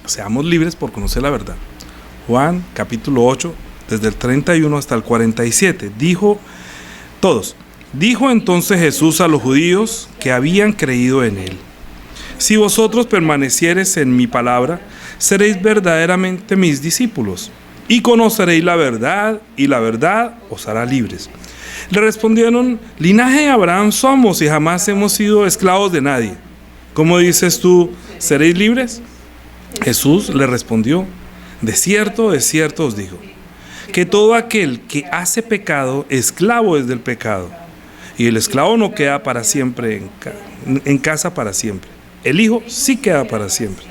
Seamos libres por conocer la verdad. Juan capítulo 8, desde el 31 hasta el 47, dijo entonces Jesús a los judíos que habían creído en él: si vosotros permaneciereis en mi palabra, seréis verdaderamente mis discípulos, y conoceréis la verdad, y la verdad os hará libres. Le respondieron: linaje de Abraham somos, y jamás hemos sido esclavos de nadie. ¿Cómo dices tú, seréis libres? Jesús le respondió: de cierto os digo, que todo aquel que hace pecado, esclavo es del pecado. Y el esclavo no queda para siempre en casa para siempre. El Hijo sí queda para siempre.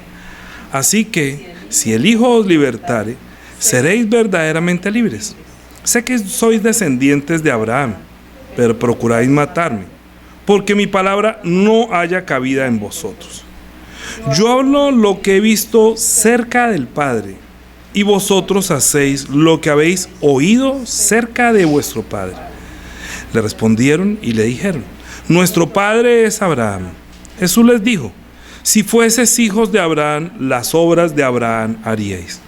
Así que, si el Hijo os libertare, seréis verdaderamente libres. Sé que sois descendientes de Abraham, pero procuráis matarme, porque mi palabra no haya cabida en vosotros. Yo hablo lo que he visto cerca del Padre, y vosotros hacéis lo que habéis oído cerca de vuestro Padre. Le respondieron y le dijeron: nuestro padre es Abraham. Jesús les dijo: si fueseis hijos de Abraham, las obras de Abraham haríais.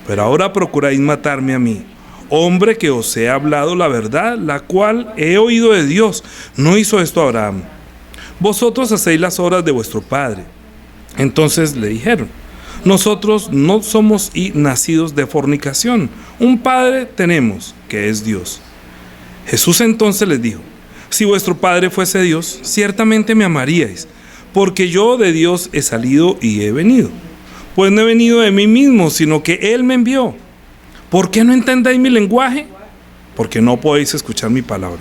Pero ahora procuráis matarme a mí, hombre que os he hablado la verdad, la cual he oído de Dios. No hizo esto Abraham. Vosotros hacéis las obras de vuestro padre. Entonces le dijeron: nosotros no somos nacidos de fornicación. Un padre tenemos, que es Dios. Jesús entonces les dijo: si vuestro padre fuese Dios, ciertamente me amaríais, porque yo de Dios he salido y he venido. Pues no he venido de mí mismo, sino que Él me envió. ¿Por qué no entendéis mi lenguaje? Porque no podéis escuchar mi palabra.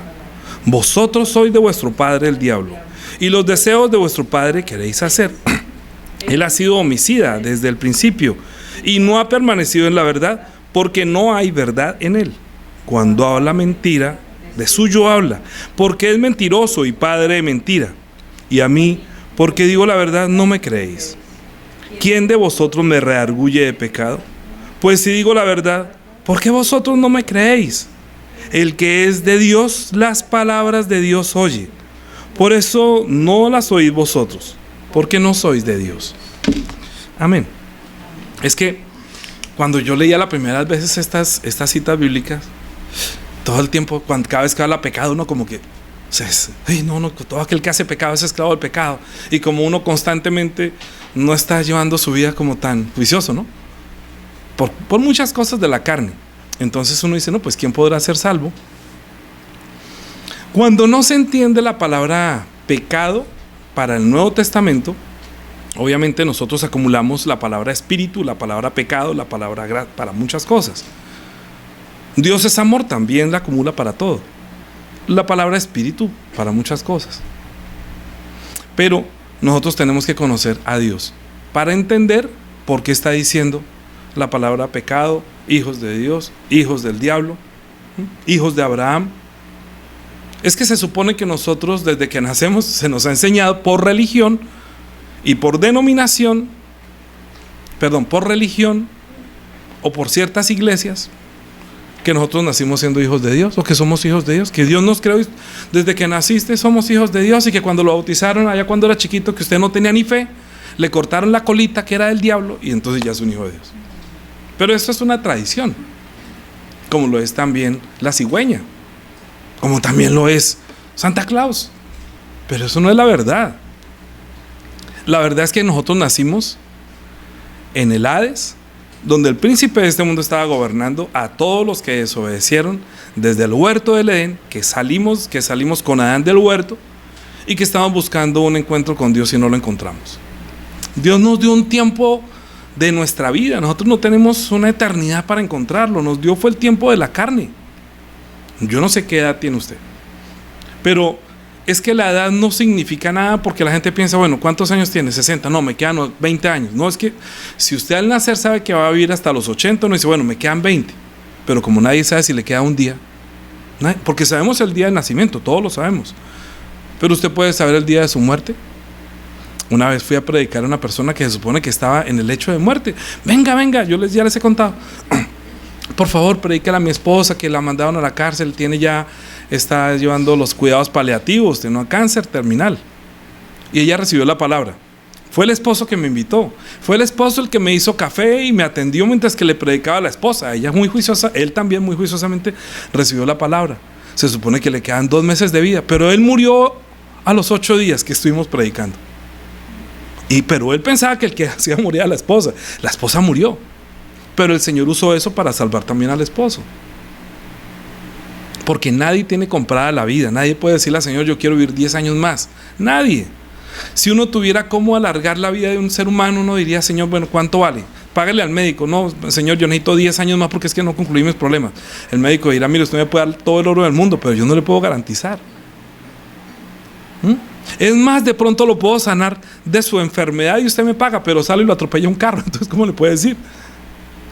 Vosotros sois de vuestro padre el diablo, y los deseos de vuestro padre queréis hacer. Él ha sido homicida desde el principio, y no ha permanecido en la verdad, porque no hay verdad en él. Cuando habla mentira, de suyo habla, porque es mentiroso y padre de mentira. Y a mí, porque digo la verdad, no me creéis. ¿Quién de vosotros me redarguye de pecado? Pues si digo la verdad, ¿por qué vosotros no me creéis? El que es de Dios, las palabras de Dios oye. Por eso no las oís vosotros, porque no sois de Dios. Amén. Es que cuando yo leía las primeras veces estas citas bíblicas, todo el tiempo, cada vez que habla pecado, uno como que, todo aquel que hace pecado es esclavo del pecado. Y como uno constantemente no está llevando su vida como tan juicioso, ¿no? Por muchas cosas de la carne. Entonces uno dice, no, pues ¿quién podrá ser salvo? Cuando no se entiende la palabra pecado para el Nuevo Testamento, obviamente nosotros acumulamos la palabra espíritu, la palabra pecado, la palabra para muchas cosas. Dios es amor, también la acumula para todo. La palabra espíritu para muchas cosas. Pero nosotros tenemos que conocer a Dios para entender por qué está diciendo la palabra pecado, hijos de Dios, hijos del diablo, hijos de Abraham. Es que se supone que nosotros desde que nacemos se nos ha enseñado por religión y por denominación, por religión o por ciertas iglesias, que nosotros nacimos siendo hijos de Dios o que somos hijos de Dios, que Dios nos creó desde que naciste somos hijos de Dios, y que cuando lo bautizaron allá cuando era chiquito, que usted no tenía ni fe, le cortaron la colita que era del diablo y entonces ya es un hijo de Dios. Pero esto es una tradición, como lo es también la cigüeña, como también lo es Santa Claus, pero eso no es la verdad. La verdad es que nosotros nacimos en el Hades, donde el príncipe de este mundo estaba gobernando a todos los que desobedecieron desde el huerto del Edén, que salimos con Adán del huerto y que estábamos buscando un encuentro con Dios y no lo encontramos. Dios nos dio un tiempo de nuestra vida, nosotros no tenemos una eternidad para encontrarlo, nos dio fue el tiempo de la carne. Yo no sé qué edad tiene usted, pero es que la edad no significa nada, porque la gente piensa, bueno, ¿cuántos años tiene? 60, no, me quedan 20 años. No, es que si usted al nacer sabe que va a vivir hasta los 80, uno dice, bueno, me quedan 20, pero como nadie sabe si le queda un día, porque sabemos el día de nacimiento, todos lo sabemos, pero usted puede saber el día de su muerte. Una vez fui a predicar a una persona que se supone que estaba en el lecho de muerte. Venga, ya les he contado. Por favor, predícale a mi esposa que la mandaron a la cárcel, está llevando los cuidados paliativos, tiene un cáncer terminal. Y ella recibió la palabra. Fue el esposo que me invitó. Fue el esposo el que me hizo café y me atendió mientras que le predicaba a la esposa. Ella muy juiciosa, él también muy juiciosamente recibió la palabra. Se supone que le quedan 2 meses de vida, pero él murió a los 8 días que estuvimos predicando. Pero él pensaba que el que hacía morir a la esposa. La esposa murió, pero el Señor usó eso para salvar también al esposo. Porque nadie tiene comprada la vida. Nadie puede decirle al Señor, yo quiero vivir 10 años más. Nadie. Si uno tuviera cómo alargar la vida de un ser humano, uno diría, Señor, bueno, ¿cuánto vale? Págale al médico. No, Señor, yo necesito 10 años más porque es que no concluí mis problemas. El médico dirá, mire, usted me puede dar todo el oro del mundo, pero yo no le puedo garantizar. Es más, de pronto lo puedo sanar de su enfermedad y usted me paga, pero sale y lo atropella un carro. Entonces, ¿cómo le puede decir?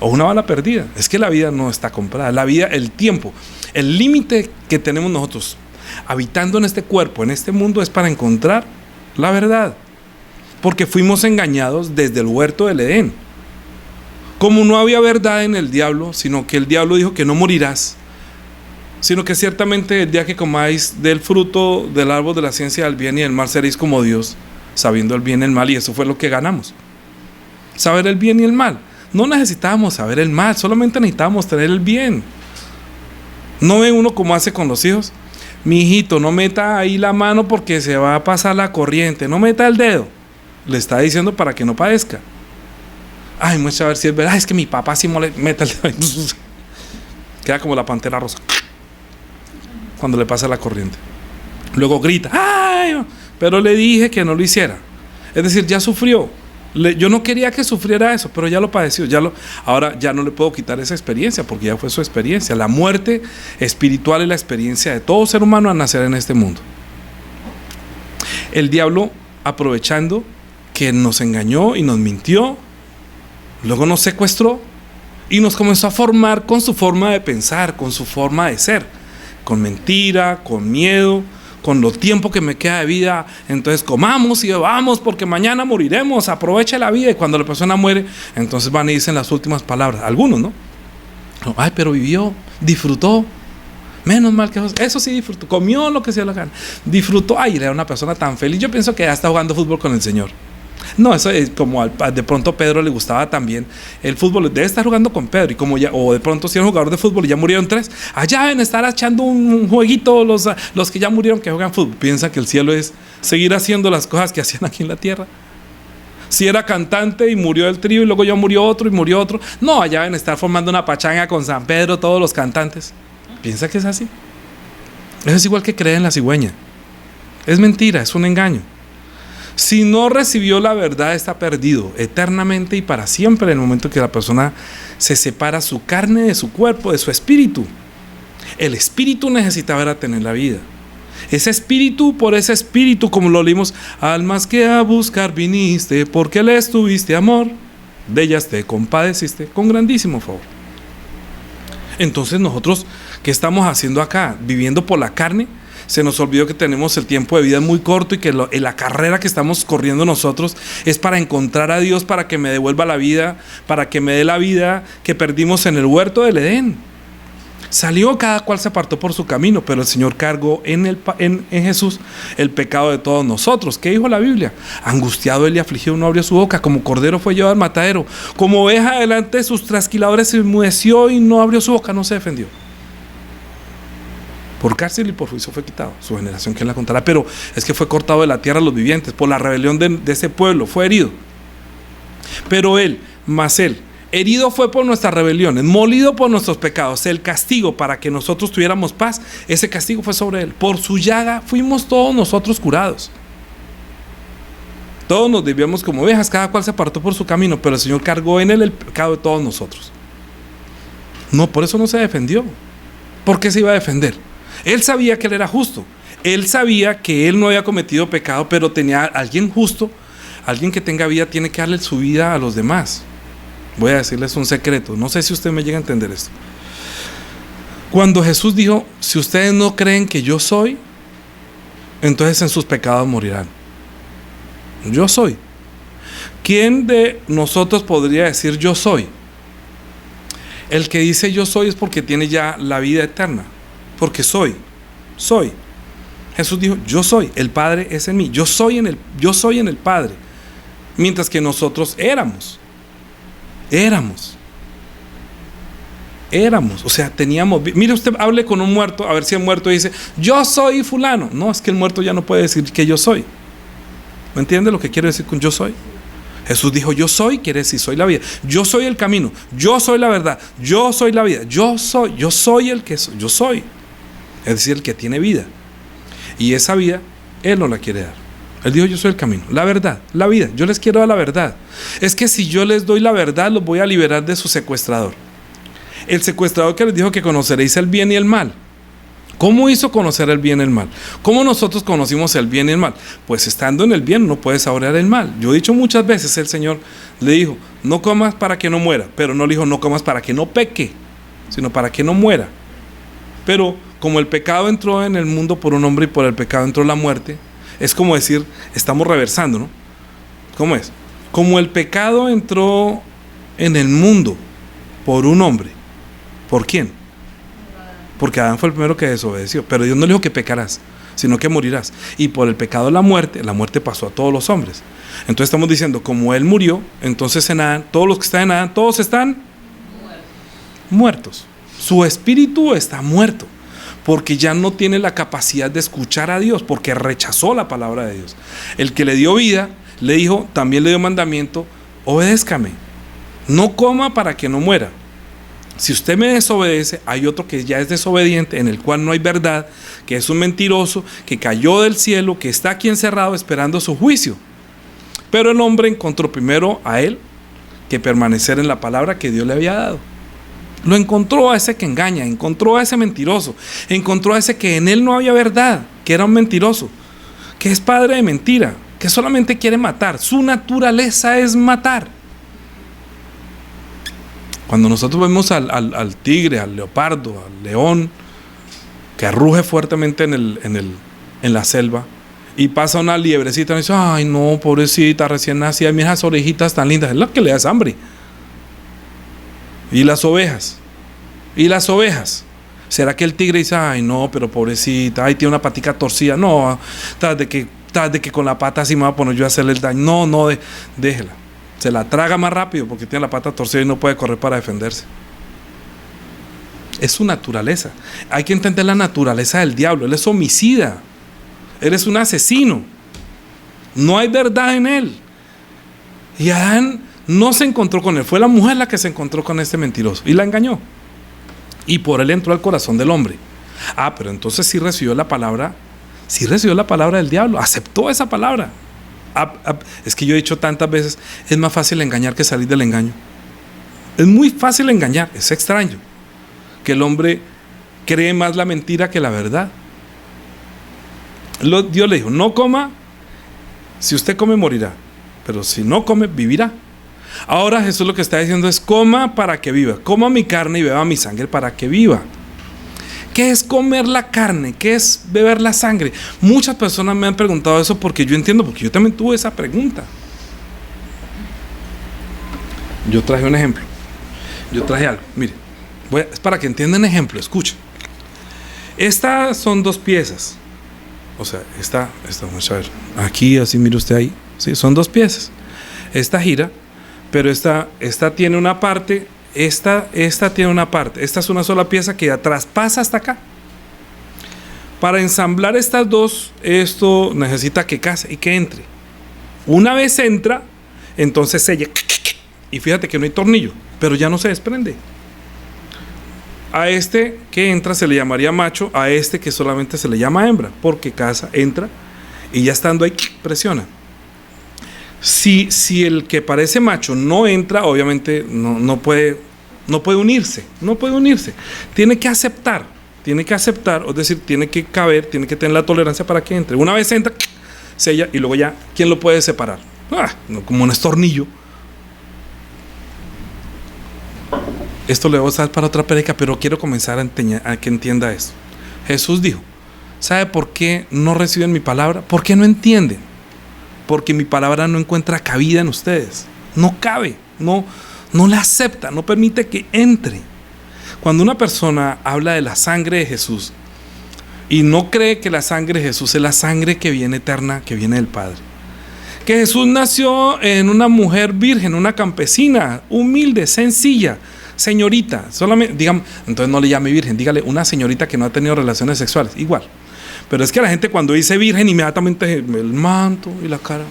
O una bala perdida. Es que la vida no está comprada. La vida, el tiempo, el límite que tenemos nosotros habitando en este cuerpo, en este mundo, es para encontrar la verdad. Porque fuimos engañados desde el huerto del Edén. Como no había verdad en el diablo, sino que el diablo dijo que no morirás, sino que ciertamente el día que comáis del fruto del árbol de la ciencia del bien y del mal seréis como Dios, sabiendo el bien y el mal. Y eso fue lo que ganamos, saber el bien y el mal. No necesitábamos saber el mal, solamente necesitábamos tener el bien. ¿No ve uno como hace con los hijos? Mi hijito, no meta ahí la mano porque se va a pasar la corriente, no meta el dedo. Le está diciendo para que no padezca. Ay, muestra a ver si es verdad. Es que mi papá sí mete el dedo. Queda como la pantera rosa cuando le pasa la corriente. Luego grita, ay, pero le dije que no lo hiciera. Es decir, ya sufrió. Yo no quería que sufriera eso, pero ya lo padeció. Ahora ya no le puedo quitar esa experiencia porque ya fue su experiencia. La muerte espiritual es la experiencia de todo ser humano al nacer en este mundo. El diablo, aprovechando que nos engañó y nos mintió, luego nos secuestró y nos comenzó a formar con su forma de pensar, con su forma de ser, con mentira, con miedo, con lo tiempo que me queda de vida. Entonces comamos y bebamos porque mañana moriremos, aprovecha la vida. Y cuando la persona muere, entonces van y dicen las últimas palabras, algunos, ¿no? Ay, pero vivió, disfrutó, menos mal que eso sí disfrutó, comió lo que se le gana, disfrutó. Ay, era una persona tan feliz. Yo pienso que ya está jugando fútbol con el Señor. No, eso es como de pronto a Pedro le gustaba también el fútbol, debe estar jugando con Pedro, y como ya, o de pronto si era un jugador de fútbol y ya murieron 3, allá deben estar echando un jueguito los que ya murieron que juegan fútbol. Piensa que el cielo es seguir haciendo las cosas que hacían aquí en la tierra. Si era cantante y murió el trío y luego ya murió otro y murió otro, no, allá deben estar formando una pachanga con San Pedro todos los cantantes. Piensa que es así. Eso es igual que creer en la cigüeña. Es mentira, es un engaño. Si no recibió la verdad, está perdido eternamente y para siempre en el momento que la persona se separa su carne de su cuerpo, de su espíritu. El espíritu necesitaba tener la vida. Ese espíritu, por ese espíritu, como lo leímos, almas que a buscar viniste, porque les tuviste amor, de ellas te compadeciste con grandísimo favor. Entonces nosotros, ¿qué estamos haciendo acá? Viviendo por la carne. Se nos olvidó que tenemos el tiempo de vida muy corto y que la carrera que estamos corriendo nosotros es para encontrar a Dios, para que me devuelva la vida, para que me dé la vida que perdimos en el huerto del Edén. Salió, cada cual se apartó por su camino, pero el Señor cargó en Jesús el pecado de todos nosotros. ¿Qué dijo la Biblia? Angustiado él y afligido no abrió su boca, como cordero fue llevado al matadero, como oveja delante de sus trasquiladores se enmudeció y no abrió su boca, no se defendió. Por cárcel y por juicio fue quitado. Su generación, ¿quién la contará? Pero es que fue cortado de la tierra a los vivientes. Por la rebelión de ese pueblo fue herido. Pero él, mas él, herido fue por nuestras rebeliones, molido por nuestros pecados. El castigo para que nosotros tuviéramos paz, ese castigo fue sobre él. Por su llaga fuimos todos nosotros curados. Todos nos desviamos como ovejas, cada cual se apartó por su camino, pero el Señor cargó en él el pecado de todos nosotros. No, por eso no se defendió. ¿Por qué se iba a defender? Él sabía que él era justo. Él sabía que él no había cometido pecado, pero tenía a alguien justo, alguien que tenga vida, tiene que darle su vida a los demás. Voy a decirles un secreto, no sé si usted me llega a entender esto. Cuando Jesús dijo, si ustedes no creen que yo soy, entonces en sus pecados morirán. Yo soy. ¿Quién de nosotros podría decir yo soy? El que dice yo soy es porque tiene ya la vida eterna. Porque soy. Jesús dijo, yo soy, el Padre es en mí, yo soy en el Padre. mientras que nosotros éramos. O sea, teníamos. Mire, usted hable con un muerto, a ver si el muerto dice, yo soy fulano. No, es que el muerto ya no puede decir que yo soy. ¿Me entiende lo que quiere decir con yo soy? Jesús dijo, yo soy, quiere decir, soy la vida. Yo soy el camino, yo soy la verdad, yo soy la vida, yo soy el que soy, yo soy. Es decir, el que tiene vida. Y esa vida, Él no la quiere dar. Él dijo, yo soy el camino, la verdad, la vida. Yo les quiero dar la verdad. Es que si yo les doy la verdad, los voy a liberar de su secuestrador. El secuestrador que les dijo que conoceréis el bien y el mal. ¿Cómo hizo conocer el bien y el mal? ¿Cómo nosotros conocimos el bien y el mal? Pues estando en el bien no puedes saborear el mal. Yo he dicho muchas veces, el Señor le dijo, no comas para que no muera, pero no le dijo no comas para que no peque, sino para que no muera. Pero como el pecado entró en el mundo por un hombre y por el pecado entró la muerte, es como decir, estamos reversando, ¿no? ¿Cómo es? Como el pecado entró en el mundo por un hombre, ¿por quién? Porque Adán fue el primero que desobedeció, pero Dios no le dijo que pecarás, sino que morirás. Y por el pecado la muerte pasó a todos los hombres. Entonces estamos diciendo, como Él murió, entonces en Adán, todos los que están en Adán, todos están muertos. Su espíritu está muerto, porque ya no tiene la capacidad de escuchar a Dios, porque rechazó la palabra de Dios. El que le dio vida, le dijo, también le dio mandamiento, obedézcame, no coma para que no muera. Si usted me desobedece, hay otro que ya es desobediente, en el cual no hay verdad, que es un mentiroso, que cayó del cielo, que está aquí encerrado esperando su juicio. Pero el hombre encontró primero a él que permanecer en la palabra que Dios le había dado. Lo encontró a ese que engaña, encontró a ese mentiroso, encontró a ese que en él no había verdad, que era un mentiroso, que es padre de mentira, que solamente quiere matar. Su naturaleza es matar. Cuando nosotros vemos al tigre, al leopardo, al león, que ruge fuertemente en la selva, y pasa una liebrecita y dice, ay no, pobrecita, recién nacida, mira esas orejitas tan lindas, es lo que le da hambre. Y las ovejas, ¿será que el tigre dice, ay no, pero pobrecita, ay tiene una patica torcida, no, tras de que con la pata así me voy a poner yo a hacerle el daño, no, déjela. Se la traga más rápido porque tiene la pata torcida y no puede correr para defenderse. Es su naturaleza. Hay que entender la naturaleza del diablo. Él es homicida. Él es un asesino. No hay verdad en él. Y Adán no se encontró con él. Fue la mujer la que se encontró con este mentiroso y la engañó. Y por él entró al corazón del hombre. Pero entonces sí recibió la palabra. Sí recibió la palabra del diablo. Aceptó esa palabra. Es que yo he dicho tantas veces, es más fácil engañar que salir del engaño. Es muy fácil engañar, es extraño que el hombre cree más la mentira que la verdad. Dios le dijo, no coma, si usted come morirá, pero si no come vivirá. Ahora Jesús lo que está diciendo es, coma para que viva, coma mi carne y beba mi sangre para que viva. ¿Qué es comer la carne? ¿Qué es beber la sangre? Muchas personas me han preguntado eso porque yo entiendo, porque yo también tuve esa pregunta. Yo traje un ejemplo. Yo traje algo. Mire, es para que entiendan ejemplo, escuchen. Estas son dos piezas. O sea, vamos a ver. Aquí, así mire usted ahí. Sí, son dos piezas. Esta gira, pero esta tiene una parte. Esta tiene una parte, esta es una sola pieza que traspasa hasta acá. Para ensamblar estas dos, esto necesita que case y que entre. Una vez entra, entonces sella. Y fíjate que no hay tornillo, pero ya no se desprende. A este que entra se le llamaría macho, a este que solamente se le llama hembra, porque casa, entra y ya estando ahí presiona. Si el que parece macho no entra, obviamente no puede unirse, tiene que aceptar, es decir, tiene que caber, tiene que tener la tolerancia para que entre. Una vez entra, sella y luego ya, ¿quién lo puede separar? Como un estornillo. Esto le voy a usar para otra prédica, pero quiero comenzar a que entienda esto. Jesús dijo, ¿sabe por qué no reciben mi palabra? ¿Por qué no entienden? Porque mi palabra no encuentra cabida en ustedes. No cabe, no la acepta, no permite que entre. Cuando una persona habla de la sangre de Jesús y no cree que la sangre de Jesús es la sangre que viene eterna, que viene del Padre, Que Jesús nació en una mujer virgen, una campesina, humilde, sencilla, señorita, solamente, digamos, entonces no le llame virgen, dígale una señorita que no ha tenido relaciones sexuales, igual. Pero es que la gente cuando dice virgen, inmediatamente el manto y la cara.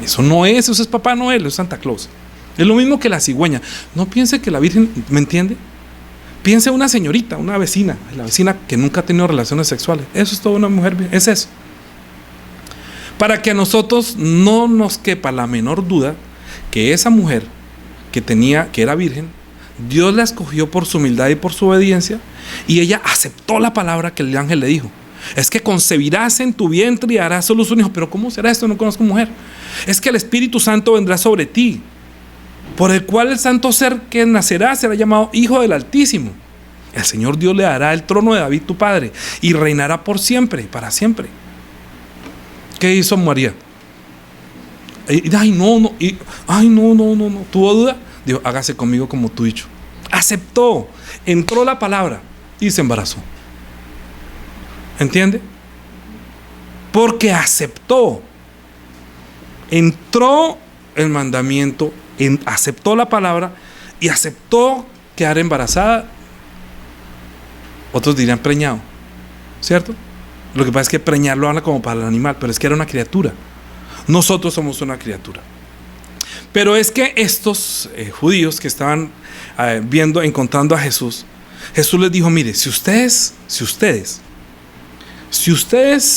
Eso no es, eso es Papá Noel, eso es Santa Claus. Es lo mismo que la cigüeña. No piense que la virgen, ¿me entiende? Piense una señorita, una vecina, la vecina que nunca ha tenido relaciones sexuales. Eso es toda una mujer virgen, es eso. Para que a nosotros no nos quepa la menor duda que esa mujer que era virgen, Dios la escogió por su humildad y por su obediencia, y ella aceptó la palabra que el ángel le dijo. Es que concebirás en tu vientre y harás a luz un hijo. Pero ¿cómo será esto? No conozco mujer. Es que el Espíritu Santo vendrá sobre ti, por el cual el santo ser que nacerá será llamado Hijo del Altísimo. El Señor Dios le dará el trono de David tu padre, y reinará por siempre y para siempre. ¿Qué hizo María? No. ¿Tuvo duda? Dijo, hágase conmigo como tú dicho. Aceptó, entró la palabra y se embarazó. ¿Entiende? Porque aceptó. Entró el mandamiento, aceptó la palabra y aceptó quedar embarazada. Otros dirían preñado, ¿cierto? Lo que pasa es que preñar lo habla como para el animal, pero es que era una criatura. Nosotros somos una criatura. Pero es que estos judíos que estaban encontrando a Jesús, Jesús les dijo, mire, si ustedes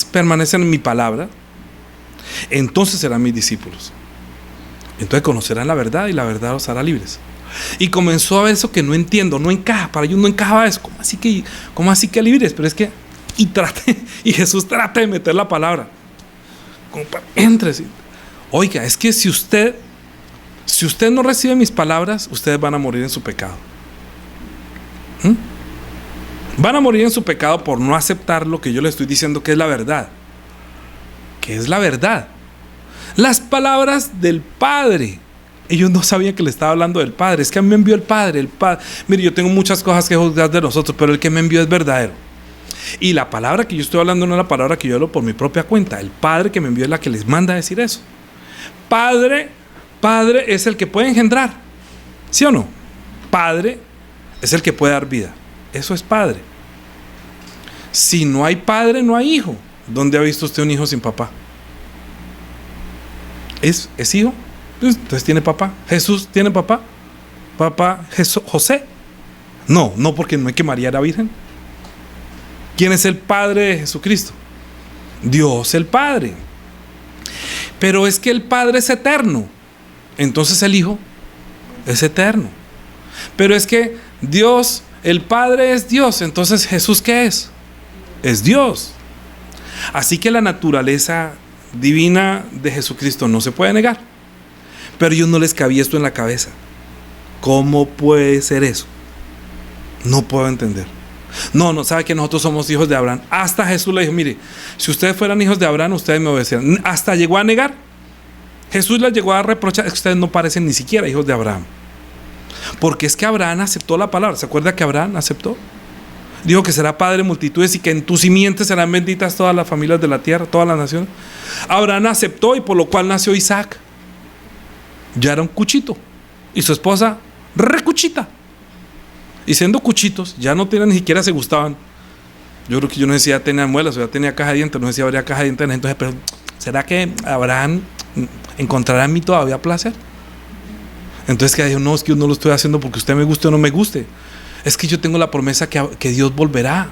permanecen en mi palabra, entonces serán mis discípulos. Entonces conocerán la verdad y la verdad los hará libres. Y comenzó a ver eso que no entiendo, no encaja, para ellos no encajaba eso. ¿Cómo así que libres? Pero es que, y Jesús trata de meter la palabra. Entre. Oiga, es que si usted no recibe mis palabras, ustedes van a morir en su pecado. Van a morir en su pecado por no aceptar lo que yo les estoy diciendo que es la verdad. ¿Qué es la verdad? Las palabras del Padre. Ellos no sabían que le estaba hablando del Padre. Es que a mí me envió el Padre. Mire, yo tengo muchas cosas que juzgar de nosotros, pero el que me envió es verdadero. Y la palabra que yo estoy hablando no es la palabra que yo hablo por mi propia cuenta. El Padre que me envió es la que les manda a decir eso. Padre es el que puede engendrar, ¿sí o no? Padre es el que puede dar vida. Eso es Padre. Si no hay padre, no hay hijo. ¿Dónde ha visto usted un hijo sin papá? ¿Es hijo? Entonces tiene papá. ¿Jesús tiene papá? ¿Papá José? No, porque no es que María era virgen. ¿Quién es el Padre de Jesucristo? Dios el Padre. Pero es que el Padre es eterno, entonces el Hijo es eterno. Pero es que Dios, el Padre es Dios, entonces Jesús ¿qué es? Es Dios. Así que la naturaleza divina de Jesucristo no se puede negar. Pero a ellos no les cabía esto en la cabeza. ¿Cómo puede ser eso? No puedo entender. No, sabe que nosotros somos hijos de Abraham. Hasta Jesús le dijo, mire, si ustedes fueran hijos de Abraham, ustedes me obedecieran. Hasta llegó a negar. Jesús les llegó a reprochar, es que ustedes no parecen ni siquiera hijos de Abraham. Porque es que Abraham aceptó la palabra. ¿Se acuerda que Abraham aceptó? Dijo que será padre de multitudes y que en tu simiente serán benditas todas las familias de la tierra, todas las naciones. Abraham aceptó y por lo cual nació Isaac. Ya era un cuchito. Y su esposa, recuchita. Y siendo cuchitos, ya no tenían, ni siquiera se gustaban. Yo creo que yo no sé si ya tenía muelas o ya tenía caja de dientes, no sé si habría caja de dientes. Entonces, pero ¿será que Abraham encontrará en mí todavía placer? Entonces que dijo, no, es que yo no lo estoy haciendo porque usted me guste o no me guste. Es que yo tengo la promesa que Dios volverá.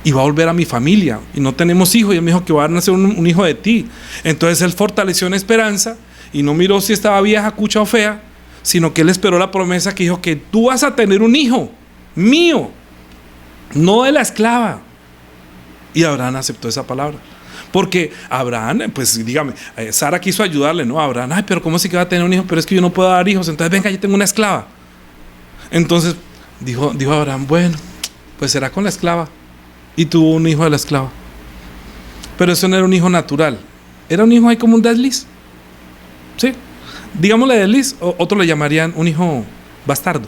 Y va a volver a mi familia. Y no tenemos hijos. Y él me dijo que va a nacer un hijo de ti. Entonces él fortaleció en esperanza y no miró si estaba vieja, cucha o fea, sino que él esperó la promesa que dijo que tú vas a tener un hijo mío, no de la esclava. Y Abraham aceptó esa palabra. Porque Abraham, pues dígame, Sara quiso ayudarle, ¿no? Abraham, pero ¿cómo es que va a tener un hijo? Pero es que yo no puedo dar hijos, entonces venga, yo tengo una esclava. Entonces dijo Abraham, bueno, pues será con la esclava. Y tuvo un hijo de la esclava. Pero eso no era un hijo natural, era un hijo ahí como un desliz. ¿Sí? Digámosle desliz, otros le llamarían un hijo bastardo.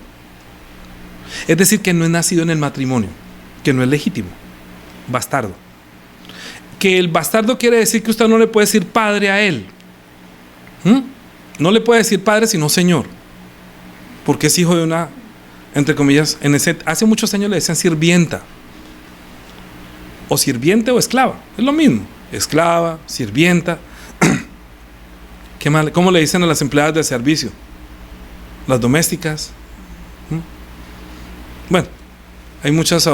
Es decir, que no es nacido en el matrimonio, que no es legítimo, bastardo. que el bastardo quiere decir que usted no le puede decir padre a él. No le puede decir padre sino señor, porque es hijo de una, entre comillas, hace muchos años le decían sirvienta, o sirviente o esclava, es lo mismo, esclava, sirvienta. ¿Qué más? ¿Cómo le dicen a las empleadas de servicio? Las domésticas. Bueno, hay muchas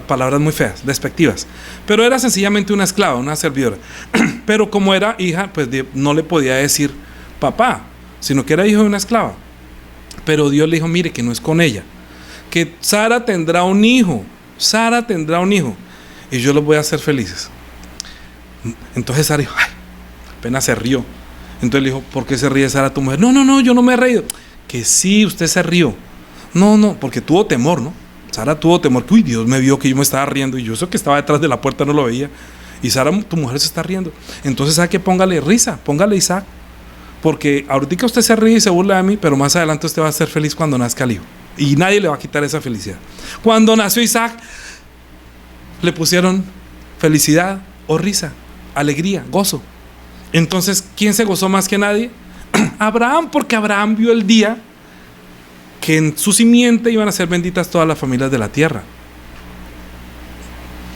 palabras muy feas, despectivas, pero era sencillamente una esclava, una servidora. Pero como era hija, pues no le podía decir papá, sino que era hijo de una esclava. Pero Dios le dijo, mire que no es con ella, que Sara tendrá un hijo, Sara tendrá un hijo, y yo los voy a hacer felices. Entonces Sara dijo, ay, apenas se rió. Entonces le dijo, ¿por qué se ríe Sara tu mujer? No, yo no me he reído. Que sí, usted se rió. No, porque tuvo temor, ¿no? Sara tuvo temor, que uy, Dios me vio que yo me estaba riendo, y yo eso que estaba detrás de la puerta no lo veía. Y Sara, tu mujer se está riendo. Entonces, ¿sabe qué? Póngale risa, póngale Isaac. Porque ahorita usted se ríe y se burla de mí, pero más adelante usted va a ser feliz cuando nazca el hijo. Y nadie le va a quitar esa felicidad. Cuando nació Isaac, le pusieron felicidad o risa, alegría, gozo. Entonces, ¿quién se gozó más que nadie? Abraham, porque Abraham vio el día que en su simiente iban a ser benditas todas las familias de la tierra.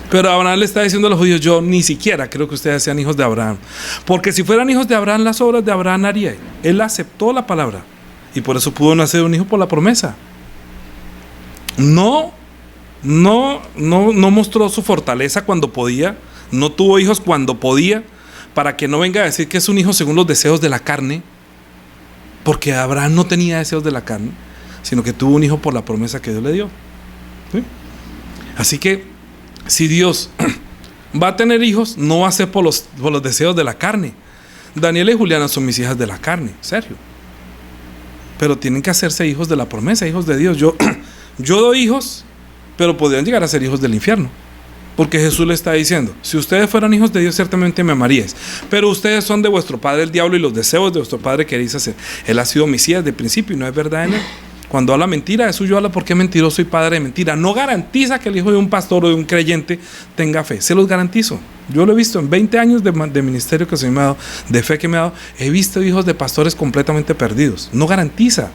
Pero Abraham le está diciendo a los judíos, yo ni siquiera creo que ustedes sean hijos de Abraham, porque si fueran hijos de Abraham, las obras de Abraham haría. Él aceptó la palabra y por eso pudo nacer un hijo por la promesa. No mostró su fortaleza cuando podía, no tuvo hijos cuando podía, para que no venga a decir que es un hijo según los deseos de la carne, porque Abraham no tenía deseos de la carne, sino que tuvo un hijo por la promesa que Dios le dio. ¿Sí? Así que si Dios va a tener hijos, no va a ser por los deseos de la carne. Daniela y Juliana son mis hijas de la carne, serio. Pero tienen que hacerse hijos de la promesa, hijos de Dios. Yo doy hijos, pero podrían llegar a ser hijos del infierno. Porque Jesús le está diciendo, si ustedes fueran hijos de Dios, ciertamente me amaríais. Pero ustedes son de vuestro padre el diablo, y los deseos de vuestro padre queréis hacer. Él ha sido homicida desde el principio y no es verdad en él. Cuando habla mentira, de suyo habla porque es mentiroso y padre de mentira. No garantiza que el hijo de un pastor o de un creyente tenga fe. Se los garantizo. Yo lo he visto en 20 años de ministerio que se me ha dado, de fe que me ha dado. He visto hijos de pastores completamente perdidos. No garantiza.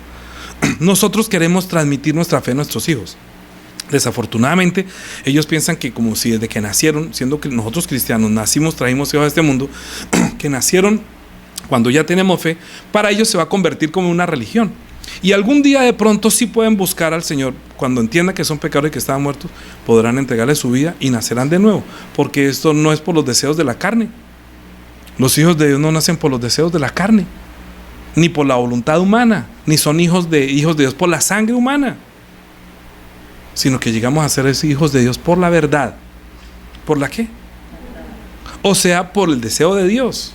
Nosotros queremos transmitir nuestra fe a nuestros hijos. Desafortunadamente, ellos piensan que como si desde que nacieron, siendo que nosotros cristianos nacimos, trajimos hijos a este mundo, que nacieron cuando ya tenemos fe, para ellos se va a convertir como una religión. Y algún día de pronto sí pueden buscar al Señor. Cuando entiendan que son pecadores y que estaban muertos, podrán entregarle su vida y nacerán de nuevo, porque esto no es por los deseos de la carne. Los hijos de Dios no nacen por los deseos de la carne, ni por la voluntad humana, ni son hijos de Dios por la sangre humana, sino que llegamos a ser hijos de Dios por la verdad. ¿Por la qué? O sea, por el deseo de Dios.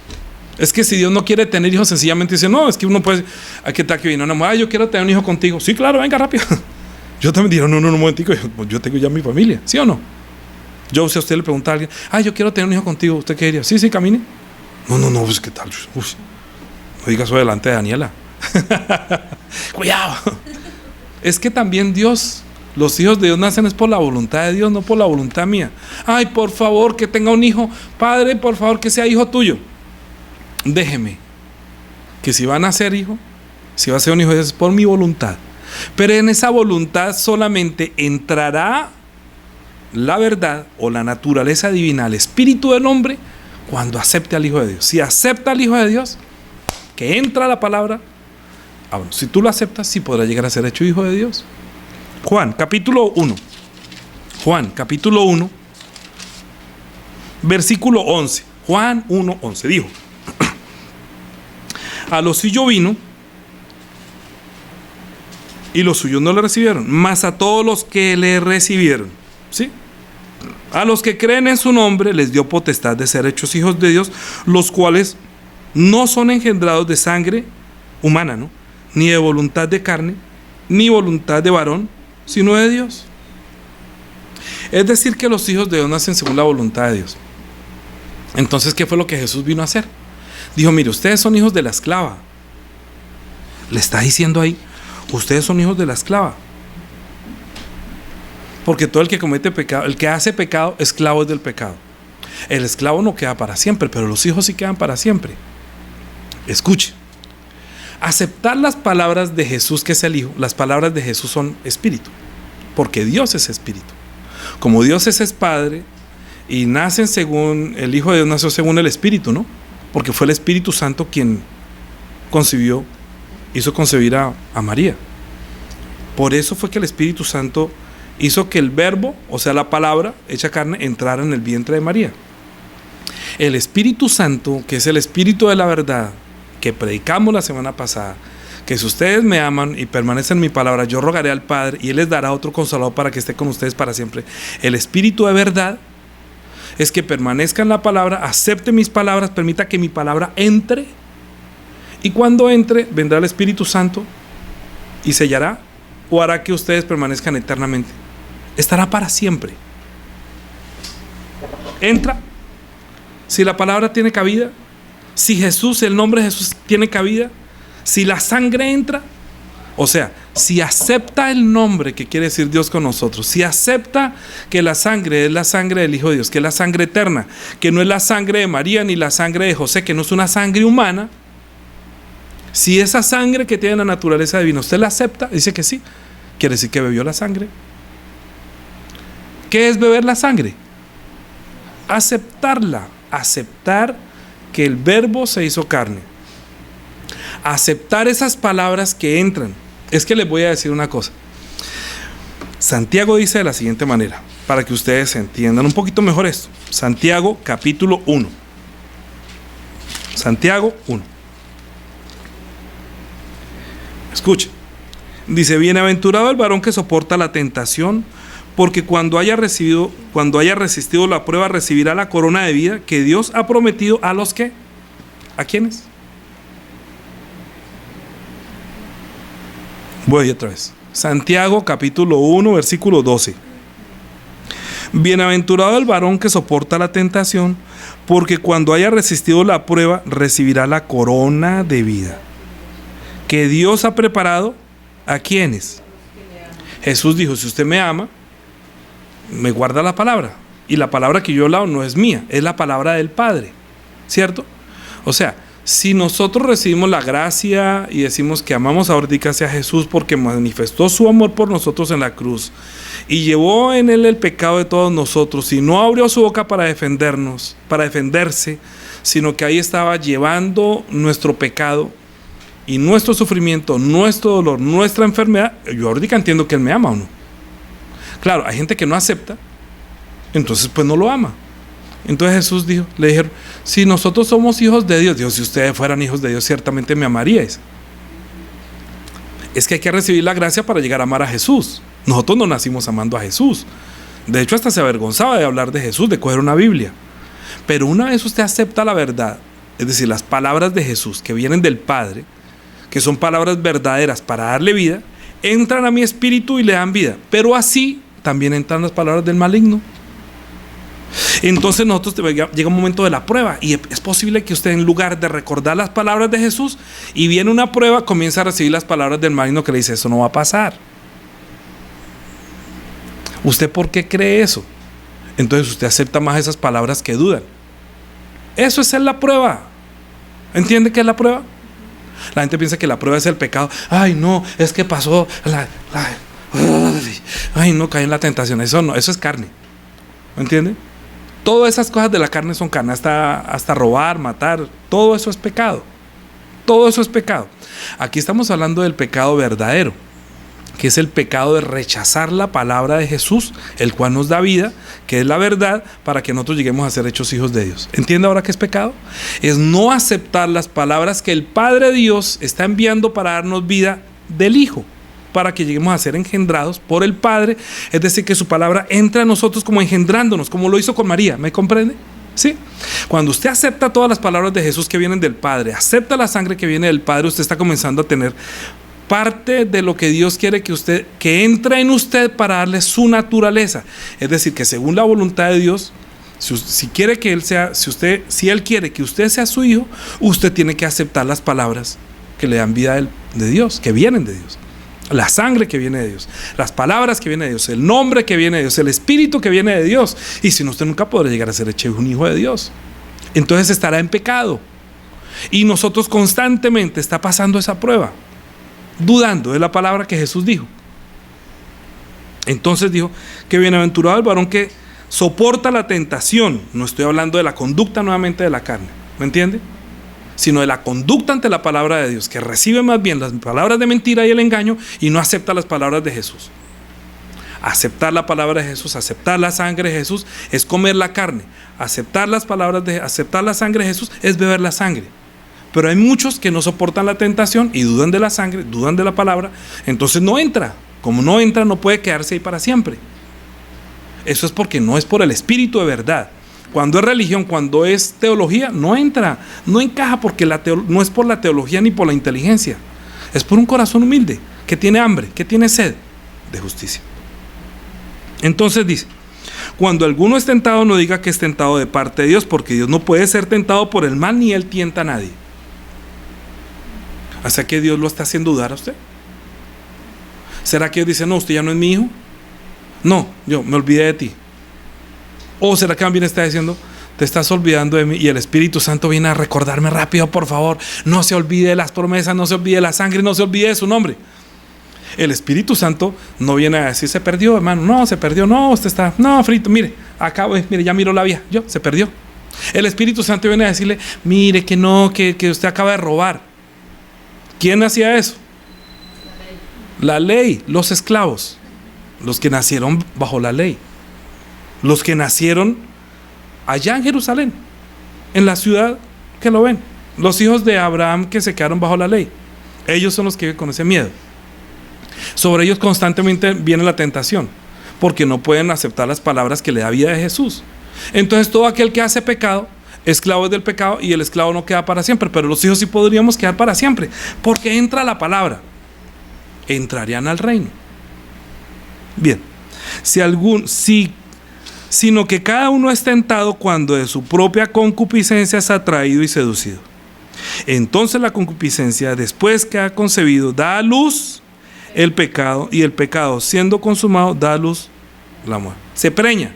Es que si Dios no quiere tener hijos, sencillamente dice, no, es que uno puede, ¿qué tal que viene una mujer? Yo quiero tener un hijo contigo. Sí, claro, venga rápido. Yo también digo, no, un momentico, yo tengo ya mi familia, ¿sí o no? Yo, si a usted le pregunta a alguien, yo quiero tener un hijo contigo, ¿usted qué diría? Sí, camine. No, pues ¿qué tal? Uf, no digas eso delante de Daniela. Cuidado. Es que también Dios, los hijos de Dios nacen es por la voluntad de Dios, no por la voluntad mía. Ay, por favor, que tenga un hijo. Padre, por favor, que sea hijo tuyo. Déjeme que si va a nacer hijo, si va a ser un hijo de Dios, es por mi voluntad. Pero en esa voluntad solamente entrará la verdad o la naturaleza divina, el espíritu del hombre, cuando acepte al Hijo de Dios. Si acepta al Hijo de Dios, que entra la palabra, bueno, si tú lo aceptas, sí podrá llegar a ser hecho hijo de Dios. Juan, capítulo 1. Juan, capítulo 1, versículo 11. Juan 1, 11, dijo: a los suyos vino, y los suyos no le recibieron, mas a todos los que le recibieron, ¿sí? A los que creen en su nombre les dio potestad de ser hechos hijos de Dios, los cuales no son engendrados de sangre humana, ¿no?, ni de voluntad de carne, ni voluntad de varón, sino de Dios. Es decir, que los hijos de Dios nacen según la voluntad de Dios. Entonces, ¿qué fue lo que Jesús vino a hacer? Dijo, mire, ustedes son hijos de la esclava. Le está diciendo ahí, ustedes son hijos de la esclava. Porque todo el que comete pecado, el que hace pecado, esclavo es del pecado. El esclavo no queda para siempre, pero los hijos sí quedan para siempre. Escuche. Aceptar las palabras de Jesús, que es el Hijo. Las palabras de Jesús son espíritu, porque Dios es espíritu. Como Dios es Padre y nacen según, el Hijo de Dios nació según el Espíritu, ¿no? Porque fue el Espíritu Santo quien concibió, hizo concebir a María. Por eso fue que el Espíritu Santo hizo que el verbo, o sea la palabra hecha carne, entrara en el vientre de María. El Espíritu Santo, que es el Espíritu de la verdad, que predicamos la semana pasada, que si ustedes me aman y permanecen en mi palabra, yo rogaré al Padre y Él les dará otro consolador para que esté con ustedes para siempre. El Espíritu de verdad es que permanezca en la palabra, acepte mis palabras, permita que mi palabra entre, y cuando entre vendrá el Espíritu Santo y sellará o hará que ustedes permanezcan eternamente. Estará para siempre. Entra. Si la palabra tiene cabida, si Jesús, el nombre de Jesús tiene cabida, si la sangre entra, o sea, si acepta el nombre que quiere decir Dios con nosotros, si acepta que la sangre es la sangre del Hijo de Dios, que es la sangre eterna, que no es la sangre de María ni la sangre de José, que no es una sangre humana, si esa sangre que tiene la naturaleza divina, usted la acepta, dice que sí, quiere decir que bebió la sangre. ¿Qué es beber la sangre? Aceptarla, aceptar que el verbo se hizo carne, aceptar esas palabras que entran. Es que les voy a decir una cosa. Santiago dice de la siguiente manera, para que ustedes entiendan un poquito mejor esto. Santiago capítulo 1. Santiago 1. Escuche. Dice: bienaventurado el varón que soporta la tentación, porque cuando haya resistido la prueba, recibirá la corona de vida que Dios ha prometido a los que, ¿a quiénes? Voy otra vez. Santiago capítulo 1 versículo 12. Bienaventurado el varón que soporta la tentación, porque cuando haya resistido la prueba, recibirá la corona de vida que Dios ha preparado, ¿a quiénes? Jesús dijo: si usted me ama, me guarda la palabra, y la palabra que yo he hablado no es mía, es la palabra del Padre, ¿cierto? O sea, si nosotros recibimos la gracia y decimos que amamos ahorita hacia Jesús porque manifestó su amor por nosotros en la cruz y llevó en él el pecado de todos nosotros y no abrió su boca para defendernos, para defenderse, sino que ahí estaba llevando nuestro pecado y nuestro sufrimiento, nuestro dolor, nuestra enfermedad, yo ahorita entiendo que él me ama o no. Claro, hay gente que no acepta, entonces pues no lo ama. Entonces Jesús dijo, le dijeron: si nosotros somos hijos de Dios, si ustedes fueran hijos de Dios, ciertamente me amaríais. Es que hay que recibir la gracia para llegar a amar a Jesús. Nosotros no nacimos amando a Jesús. De hecho, hasta se avergonzaba de hablar de Jesús, de coger una Biblia. Pero una vez usted acepta la verdad, es decir, las palabras de Jesús que vienen del Padre, que son palabras verdaderas para darle vida, entran a mi espíritu y le dan vida. Pero así también entran las palabras del maligno. Entonces nosotros llega un momento de la prueba y es posible que usted, en lugar de recordar las palabras de Jesús y viene una prueba, comienza a recibir las palabras del maligno que le dice: eso no va a pasar. ¿Usted por qué cree eso? Entonces usted acepta más esas palabras que dudan. Eso es la prueba. ¿Entiende qué es la prueba? La gente piensa que la prueba es el pecado. Ay, no, es que pasó ay, no, caí en la tentación. Eso no, eso es carne. ¿Entiende? Todas esas cosas de la carne son carne, hasta robar, matar, todo eso es pecado. Todo eso es pecado. Aquí estamos hablando del pecado verdadero, que es el pecado de rechazar la palabra de Jesús, el cual nos da vida, que es la verdad, para que nosotros lleguemos a ser hechos hijos de Dios. ¿Entiende ahora qué es pecado? Es no aceptar las palabras que el Padre Dios está enviando para darnos vida del Hijo, para que lleguemos a ser engendrados por el Padre, es decir, que su palabra entra a nosotros como engendrándonos, como lo hizo con María. ¿Me comprende? ¿Sí? Cuando usted acepta todas las palabras de Jesús que vienen del Padre, acepta la sangre que viene del Padre, usted está comenzando a tener parte de lo que Dios quiere que entre en usted para darle su naturaleza. Es decir, que según la voluntad de Dios, si quiere que Él sea, si Él quiere que usted sea su hijo, usted tiene que aceptar las palabras que le dan vida de Dios, que vienen de Dios. La sangre que viene de Dios, las palabras que vienen de Dios, el nombre que viene de Dios, el espíritu que viene de Dios. Y si no, usted nunca podrá llegar a ser hecho un hijo de Dios. Entonces estará en pecado. Y nosotros constantemente está pasando esa prueba, dudando de la palabra que Jesús dijo. Entonces dijo que bienaventurado el varón que soporta la tentación. No estoy hablando de la conducta nuevamente de la carne, ¿me entiende? Sino de la conducta ante la palabra de Dios, que recibe más bien las palabras de mentira y el engaño y no acepta las palabras de Jesús. Aceptar la palabra de Jesús, aceptar la sangre de Jesús es comer la carne. Aceptar la sangre de Jesús es beber la sangre. Pero hay muchos que no soportan la tentación y dudan de la sangre, dudan de la palabra, entonces no entra. Como no entra, no puede quedarse ahí para siempre. Eso es porque no es por el espíritu de verdad. Cuando es religión, cuando es teología, no entra, no encaja, porque no es por la teología ni por la inteligencia. Es por un corazón humilde, que tiene hambre, que tiene sed de justicia. Entonces dice, cuando alguno es tentado, no diga que es tentado de parte de Dios, porque Dios no puede ser tentado por el mal, ni Él tienta a nadie. O sea que Dios lo está haciendo dudar a usted. ¿Será que Dios dice, no, usted ya no es mi hijo? No, yo me olvidé de ti. ¿O será que también está diciendo, te estás olvidando de mí? Y el Espíritu Santo viene a recordarme rápido, por favor, no se olvide de las promesas, no se olvide de la sangre, no se olvide de su nombre. El Espíritu Santo no viene a decir, se perdió, hermano, no, se perdió, no, usted está, no, frito, mire, acá, mire, ya miró la vía, se perdió. El Espíritu Santo viene a decirle, mire, que no, que usted acaba de robar. ¿Quién hacía eso? La ley, los esclavos, los que nacieron bajo la ley. Los que nacieron allá en Jerusalén, en la ciudad que lo ven, los hijos de Abraham que se quedaron bajo la ley, ellos son los que viven con ese miedo. Sobre ellos constantemente viene la tentación, porque no pueden aceptar las palabras que le da vida de Jesús. Entonces todo aquel que hace pecado, esclavo es del pecado, y el esclavo no queda para siempre, pero los hijos sí podríamos quedar para siempre, porque entra la palabra, entrarían al reino. Bien, sino que cada uno es tentado cuando de su propia concupiscencia es atraído y seducido. Entonces la concupiscencia, después que ha concebido, da a luz el pecado, y el pecado, siendo consumado, da a luz la muerte. Se preña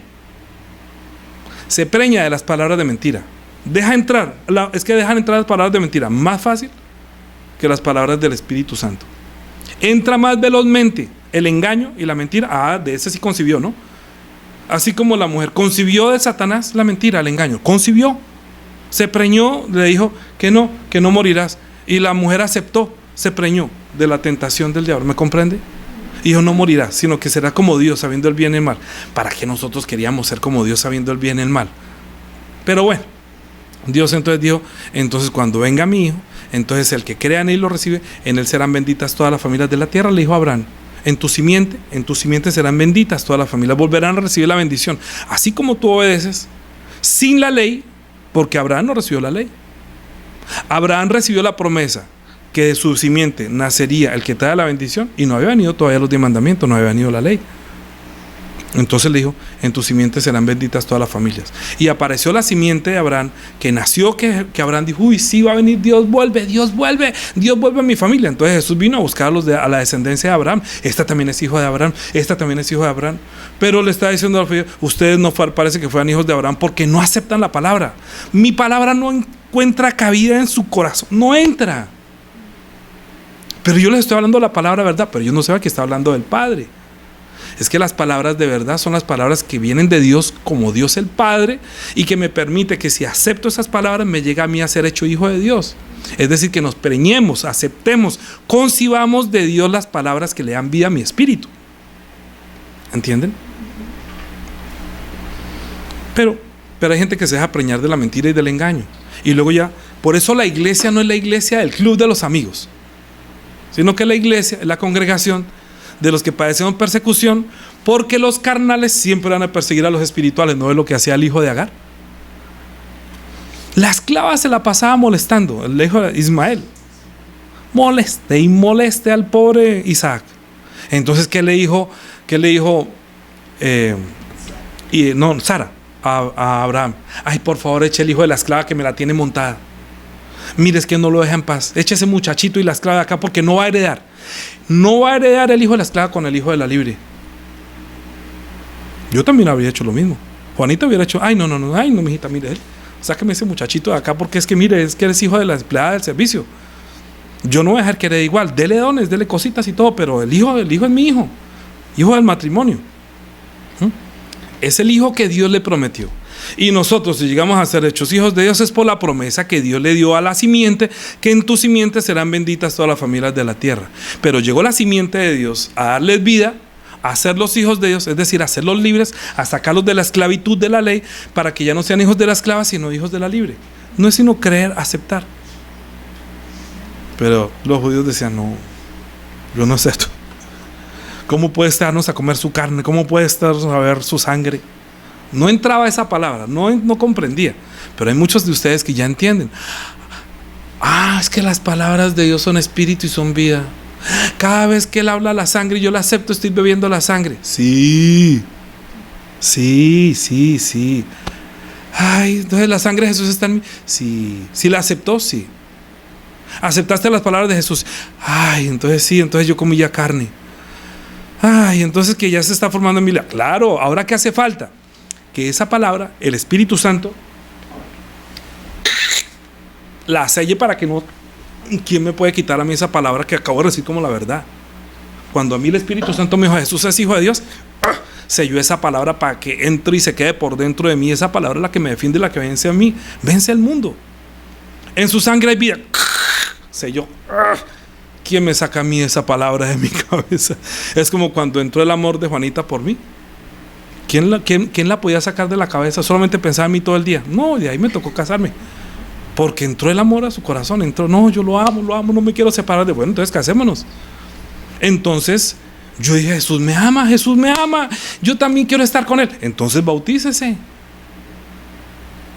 de las palabras de mentira. Dejan entrar las palabras de mentira más fácil que las palabras del Espíritu Santo. Entra más velozmente el engaño y la mentira. De ese sí concibió, ¿no? Así como la mujer concibió de Satanás la mentira, el engaño, concibió, se preñó, le dijo que no morirás, y la mujer aceptó, se preñó de la tentación del diablo, ¿me comprende? Y dijo, no morirás, sino que será como Dios, sabiendo el bien y el mal. ¿Para qué nosotros queríamos ser como Dios, sabiendo el bien y el mal? Pero bueno, Dios entonces dijo, entonces cuando venga mi hijo, entonces el que crea en él lo recibe, en él serán benditas todas las familias de la tierra, le dijo a Abraham. En tu simiente serán benditas todas las familias, volverán a recibir la bendición. Así como tú obedeces sin la ley, porque Abraham no recibió la ley. Abraham recibió la promesa que de su simiente nacería el que trae la bendición, y no había venido todavía los 10 mandamientos, no había venido la ley. Entonces le dijo, en tu simiente serán benditas todas las familias. Y apareció la simiente de Abraham, que nació, que Abraham dijo, uy, sí va a venir, Dios vuelve a mi familia. Entonces Jesús vino a buscar a la descendencia de Abraham. Esta también es hijo de Abraham, esta también es hijo de Abraham. Pero le está diciendo a los hijos, ustedes no parece que fueran hijos de Abraham, porque no aceptan la palabra. Mi palabra no encuentra cabida en su corazón, no entra. Pero yo les estoy hablando de la palabra verdad, pero yo no sé que está hablando del Padre. Es que las palabras de verdad son las palabras que vienen de Dios, como Dios el Padre, y que me permite que si acepto esas palabras me llega a mí a ser hecho hijo de Dios. Es decir, que nos preñemos, aceptemos, concibamos de Dios las palabras que le dan vida a mi espíritu. ¿Entienden? Pero hay gente que se deja preñar de la mentira y del engaño, y luego ya, por eso la iglesia no es la iglesia del club de los amigos, sino que la iglesia es la congregación de los que padecen persecución, porque los carnales siempre van a perseguir a los espirituales. ¿No es lo que hacía el hijo de Agar? La esclava se la pasaba molestando, el hijo de Ismael, moleste al pobre Isaac. Entonces, ¿qué le dijo Sara a Abraham? Ay, por favor, eche el hijo de la esclava que me la tiene montada. Mire, es que no lo deja en paz. Eche ese muchachito y la esclava de acá, porque no va a heredar. No va a heredar el hijo de la esclava con el hijo de la libre. Yo también habría hecho lo mismo. Juanita hubiera hecho, ay, no, mijita, mire él. Sáqueme ese muchachito de acá porque es que, mire, es que eres hijo de la empleada del servicio. Yo no voy a dejar que herede igual. Dele dones, dele cositas y todo, pero el hijo es mi hijo. Hijo del matrimonio. Es el hijo que Dios le prometió. Y nosotros, si llegamos a ser hechos hijos de Dios, es por la promesa que Dios le dio a la simiente, que en tu simiente serán benditas todas las familias de la tierra. Pero llegó la simiente de Dios a darles vida, a hacer los hijos de Dios, es decir, a hacerlos libres, a sacarlos de la esclavitud de la ley, para que ya no sean hijos de la esclava, sino hijos de la libre. No es sino creer, aceptar. Pero los judíos decían, no, yo no acepto. ¿Cómo puede estarnos a comer su carne? ¿Cómo puede estarnos a ver su sangre? No entraba esa palabra, no comprendía. Pero hay muchos de ustedes que ya entienden. Es que las palabras de Dios son espíritu y son vida. Cada vez que Él habla la sangre, yo la acepto, estoy bebiendo la sangre. Sí. Ay, entonces la sangre de Jesús está en mí. Sí. ¿Sí la aceptó? Sí. ¿Aceptaste las palabras de Jesús? Ay, entonces sí, entonces yo comí ya carne. Ay, entonces que ya se está formando en mí. Claro, ahora ¿qué hace falta? Que esa palabra, el Espíritu Santo, la selle para que no... ¿Quién me puede quitar a mí esa palabra que acabo de decir como la verdad? Cuando a mí el Espíritu Santo me dijo, Jesús es hijo de Dios, selló esa palabra para que entre y se quede por dentro de mí. Esa palabra es la que me defiende, la que vence a mí, vence al mundo. En su sangre hay vida. Selló. ¿Quién me saca a mí esa palabra de mi cabeza? Es como cuando entró el amor de Juanita por mí. ¿Quién la podía sacar de la cabeza? Solamente pensaba en mí todo el día. No, de ahí me tocó casarme. Porque entró el amor a su corazón. Entró, no, yo lo amo, no me quiero separar de... Bueno, entonces casémonos. Entonces yo dije, Jesús me ama, yo también quiero estar con Él. Entonces bautícese,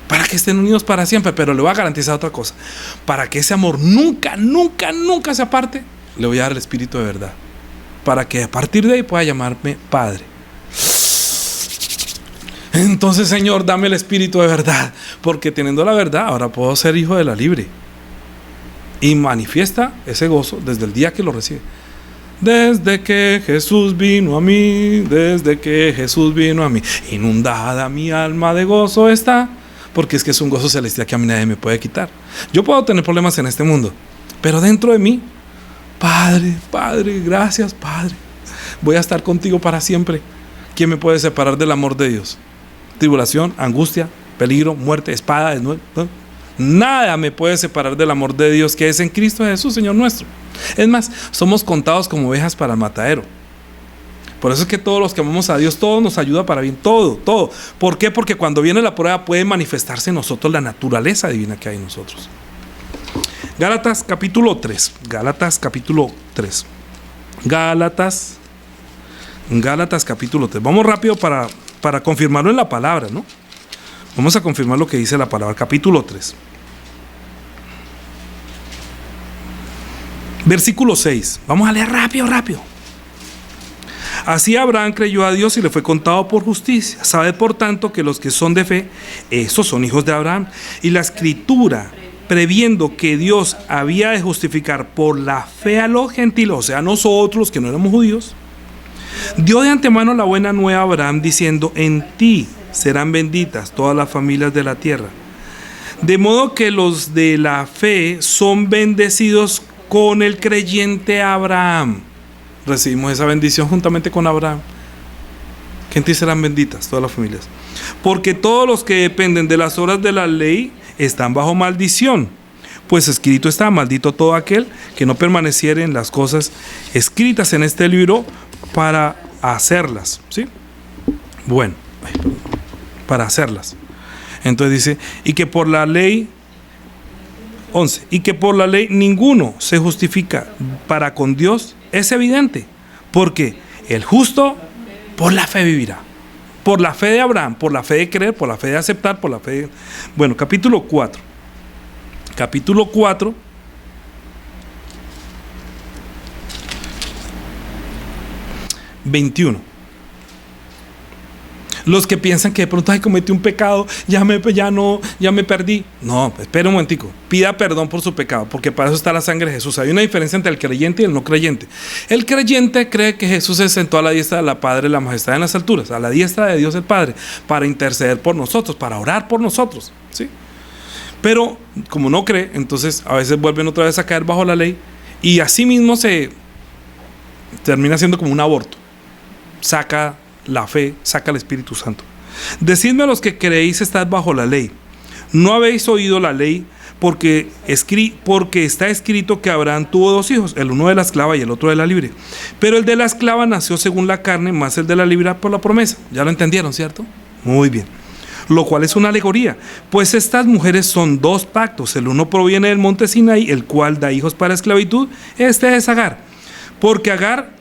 para que estén unidos para siempre. Pero le voy a garantizar otra cosa: para que ese amor nunca se aparte, le voy a dar el Espíritu de verdad, para que a partir de ahí pueda llamarme Padre. Entonces, Señor, dame el Espíritu de verdad, porque teniendo la verdad, ahora puedo ser hijo de la libre. Y manifiesta ese gozo desde el día que lo recibe. Desde que Jesús vino a mí, inundada mi alma de gozo está. Porque es que es un gozo celestial que a mí nadie me puede quitar. Yo puedo tener problemas en este mundo, pero dentro de mí, Padre, gracias, Padre. Voy a estar contigo para siempre. ¿Quién me puede separar del amor de Dios? Tribulación, angustia, peligro, muerte, espada, desnudo. Nada me puede separar del amor de Dios que es en Cristo Jesús, Señor nuestro. Es más, somos contados como ovejas para el matadero. Por eso es que todos los que amamos a Dios, todo nos ayuda para bien, todo. ¿Por qué? Porque cuando viene la prueba puede manifestarse en nosotros la naturaleza divina que hay en nosotros. Gálatas capítulo 3. Gálatas capítulo 3. Vamos rápido para confirmarlo en la palabra, ¿no? Vamos a confirmar lo que dice la palabra. Capítulo 3. Versículo 6. Vamos a leer rápido. Así Abraham creyó a Dios y le fue contado por justicia. Sabed por tanto que los que son de fe, esos son hijos de Abraham. Y la Escritura, previendo que Dios había de justificar por la fe a los gentiles, o sea, nosotros que no éramos judíos, dio de antemano la buena nueva a Abraham, diciendo: en ti serán benditas todas las familias de la tierra. De modo que los de la fe son bendecidos con el creyente Abraham. Recibimos esa bendición juntamente con Abraham. Que en ti serán benditas todas las familias. Porque todos los que dependen de las obras de la ley están bajo maldición. Pues escrito está: maldito todo aquel que no permaneciere en las cosas escritas en este libro para hacerlas. ¿Sí? Bueno, para hacerlas. Entonces dice, y que por la ley 11, y que por la ley ninguno se justifica para con Dios, es evidente, porque el justo por la fe vivirá. Por la fe de Abraham, por la fe de creer, por la fe de aceptar, por la fe de... Bueno, capítulo 4. Capítulo 4. Los que piensan que de pronto, ay, cometí un pecado, ya me perdí. No, espera un momentico, pida perdón por su pecado, porque para eso está la sangre de Jesús. Hay una diferencia entre el creyente y el no creyente. El creyente cree que Jesús se sentó a la diestra de la Padre, la majestad en las alturas, a la diestra de Dios el Padre, para interceder por nosotros, para orar por nosotros, ¿sí? Pero como no cree, entonces a veces vuelven otra vez a caer bajo la ley y así mismo se termina siendo como un aborto. Saca la fe, saca el Espíritu Santo. Decidme a los que creéis estar bajo la ley. ¿No habéis oído la ley? Porque está escrito que Abraham tuvo dos hijos, el uno de la esclava y el otro de la libre. Pero el de la esclava nació según la carne, más el de la libre por la promesa. ¿Ya lo entendieron, cierto? Muy bien. Lo cual es una alegoría, pues estas mujeres son dos pactos. El uno proviene del monte Sinaí, el cual da hijos para esclavitud. Este es Agar, porque Agar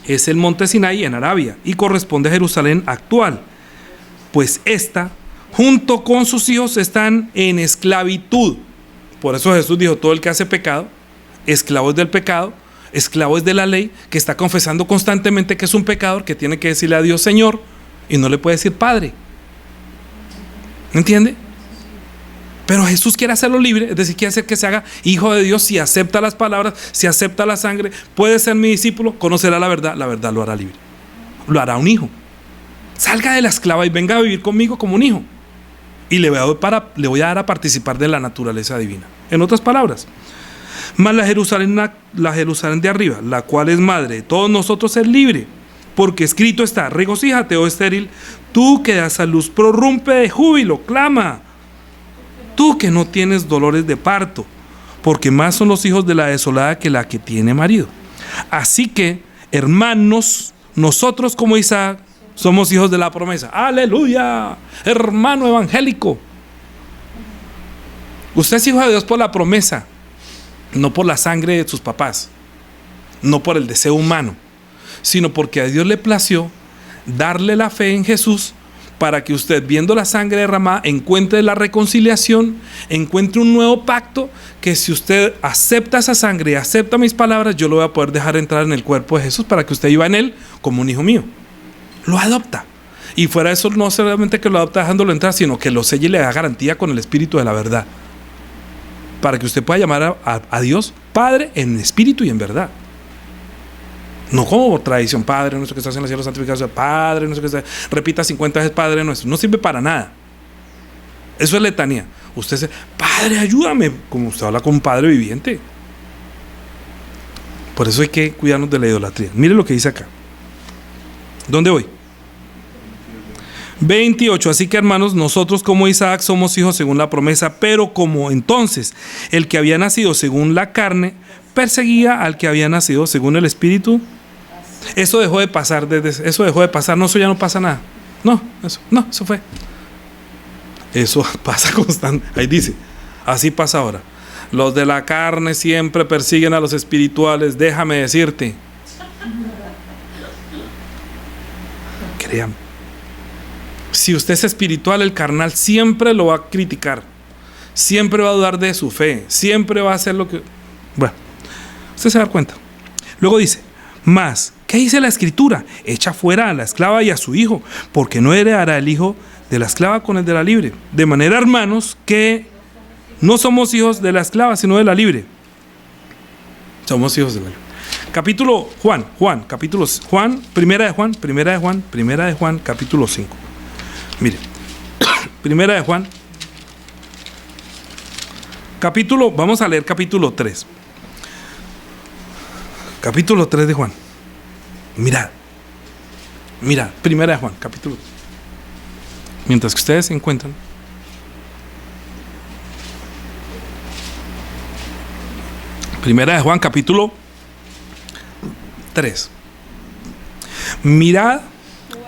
es el monte Sinaí en Arabia y corresponde a Jerusalén actual, pues esta junto con sus hijos están en esclavitud. Por eso Jesús dijo: todo el que hace pecado, esclavo es del pecado, esclavo es de la ley, que está confesando constantemente que es un pecador, que tiene que decirle a Dios Señor y no le puede decir Padre. ¿Entiende? Pero Jesús quiere hacerlo libre, es decir, quiere hacer que se haga hijo de Dios si acepta las palabras, si acepta la sangre, puede ser mi discípulo, conocerá la verdad lo hará libre, lo hará un hijo. Salga de la esclava y venga a vivir conmigo como un hijo y le voy a dar a participar de la naturaleza divina. En otras palabras, mas la Jerusalén de arriba, la cual es madre de todos nosotros, es libre, porque escrito está: regocíjate, oh estéril, tú que das a luz, prorrumpe de júbilo, clama, tú que no tienes dolores de parto, porque más son los hijos de la desolada que la que tiene marido. Así que, hermanos, nosotros como Isaac somos hijos de la promesa. ¡Aleluya! Hermano evangélico, usted es hijo de Dios por la promesa, no por la sangre de sus papás, no por el deseo humano, sino porque a Dios le plació darle la fe en Jesús para que usted, viendo la sangre derramada, encuentre la reconciliación, encuentre un nuevo pacto, que si usted acepta esa sangre y acepta mis palabras, yo lo voy a poder dejar entrar en el cuerpo de Jesús para que usted viva en él como un hijo mío. Lo adopta. Y fuera de eso, no solamente que lo adopta dejándolo entrar, sino que lo sella y le da garantía con el Espíritu de la verdad, para que usted pueda llamar a Dios Padre en espíritu y en verdad. No como tradición: Padre nuestro que estás en el cielo, santificado sea, Padre nuestro que estás, repita 50 veces Padre nuestro. No sirve para nada. Eso es letanía. Usted dice: Padre, ayúdame, como usted habla con un Padre viviente. Por eso hay que cuidarnos de la idolatría. Mire lo que dice acá. ¿Dónde voy? 28. Así que, hermanos, nosotros como Isaac somos hijos según la promesa, pero como entonces el que había nacido según la carne perseguía al que había nacido según el Espíritu, eso dejó de pasar. No, eso ya no pasa nada. Eso fue. Eso pasa constante. Ahí dice: así pasa ahora. Los de la carne siempre persiguen a los espirituales. Déjame decirte, créame, si usted es espiritual, el carnal siempre lo va a criticar, siempre va a dudar de su fe, siempre va a hacer lo que... Bueno, usted se da cuenta. Luego dice: más, ¿qué dice la Escritura? Echa fuera a la esclava y a su hijo, porque no heredará el hijo de la esclava con el de la libre. De manera, hermanos, que no somos hijos de la esclava, sino de la libre. Somos hijos de la libre. Capítulo Primera de Juan, capítulo 5. Mire, Primera de Juan, vamos a leer capítulo 3. Capítulo 3 de Juan. Mirad, Primera de Juan, capítulo. Mientras que ustedes se encuentran. Primera de Juan, capítulo 3. Mirad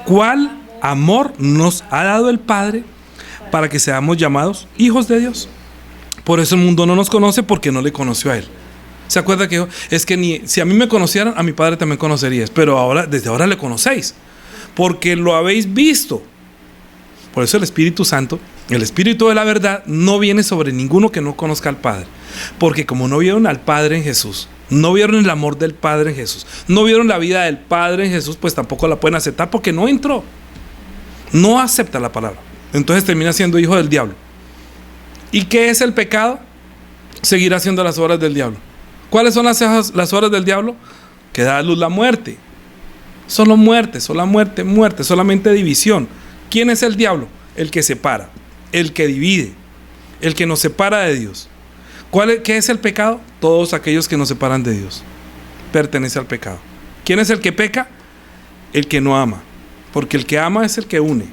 cuál amor nos ha dado el Padre para que seamos llamados hijos de Dios. Por eso el mundo no nos conoce, porque no le conoció a Él. ¿Se acuerda que es que si a mí me conocieran, a mi Padre también conocerías? Pero desde ahora le conocéis, porque lo habéis visto. Por eso el Espíritu Santo, el Espíritu de la verdad, no viene sobre ninguno que no conozca al Padre. Porque como no vieron al Padre en Jesús, no vieron el amor del Padre en Jesús, no vieron la vida del Padre en Jesús, pues tampoco la pueden aceptar, porque no entró. no acepta la palabra. Entonces termina siendo hijo del diablo. ¿Y qué es el pecado? Seguir haciendo las obras del diablo. ¿Cuáles son las obras del diablo? Que da a luz la muerte. Solo muerte, solamente división. ¿Quién es el diablo? El que separa, el que divide, el que nos separa de Dios. ¿Qué es el pecado? Todos aquellos que nos separan de Dios. Pertenece al pecado. ¿Quién es el que peca? El que no ama. Porque el que ama es el que une.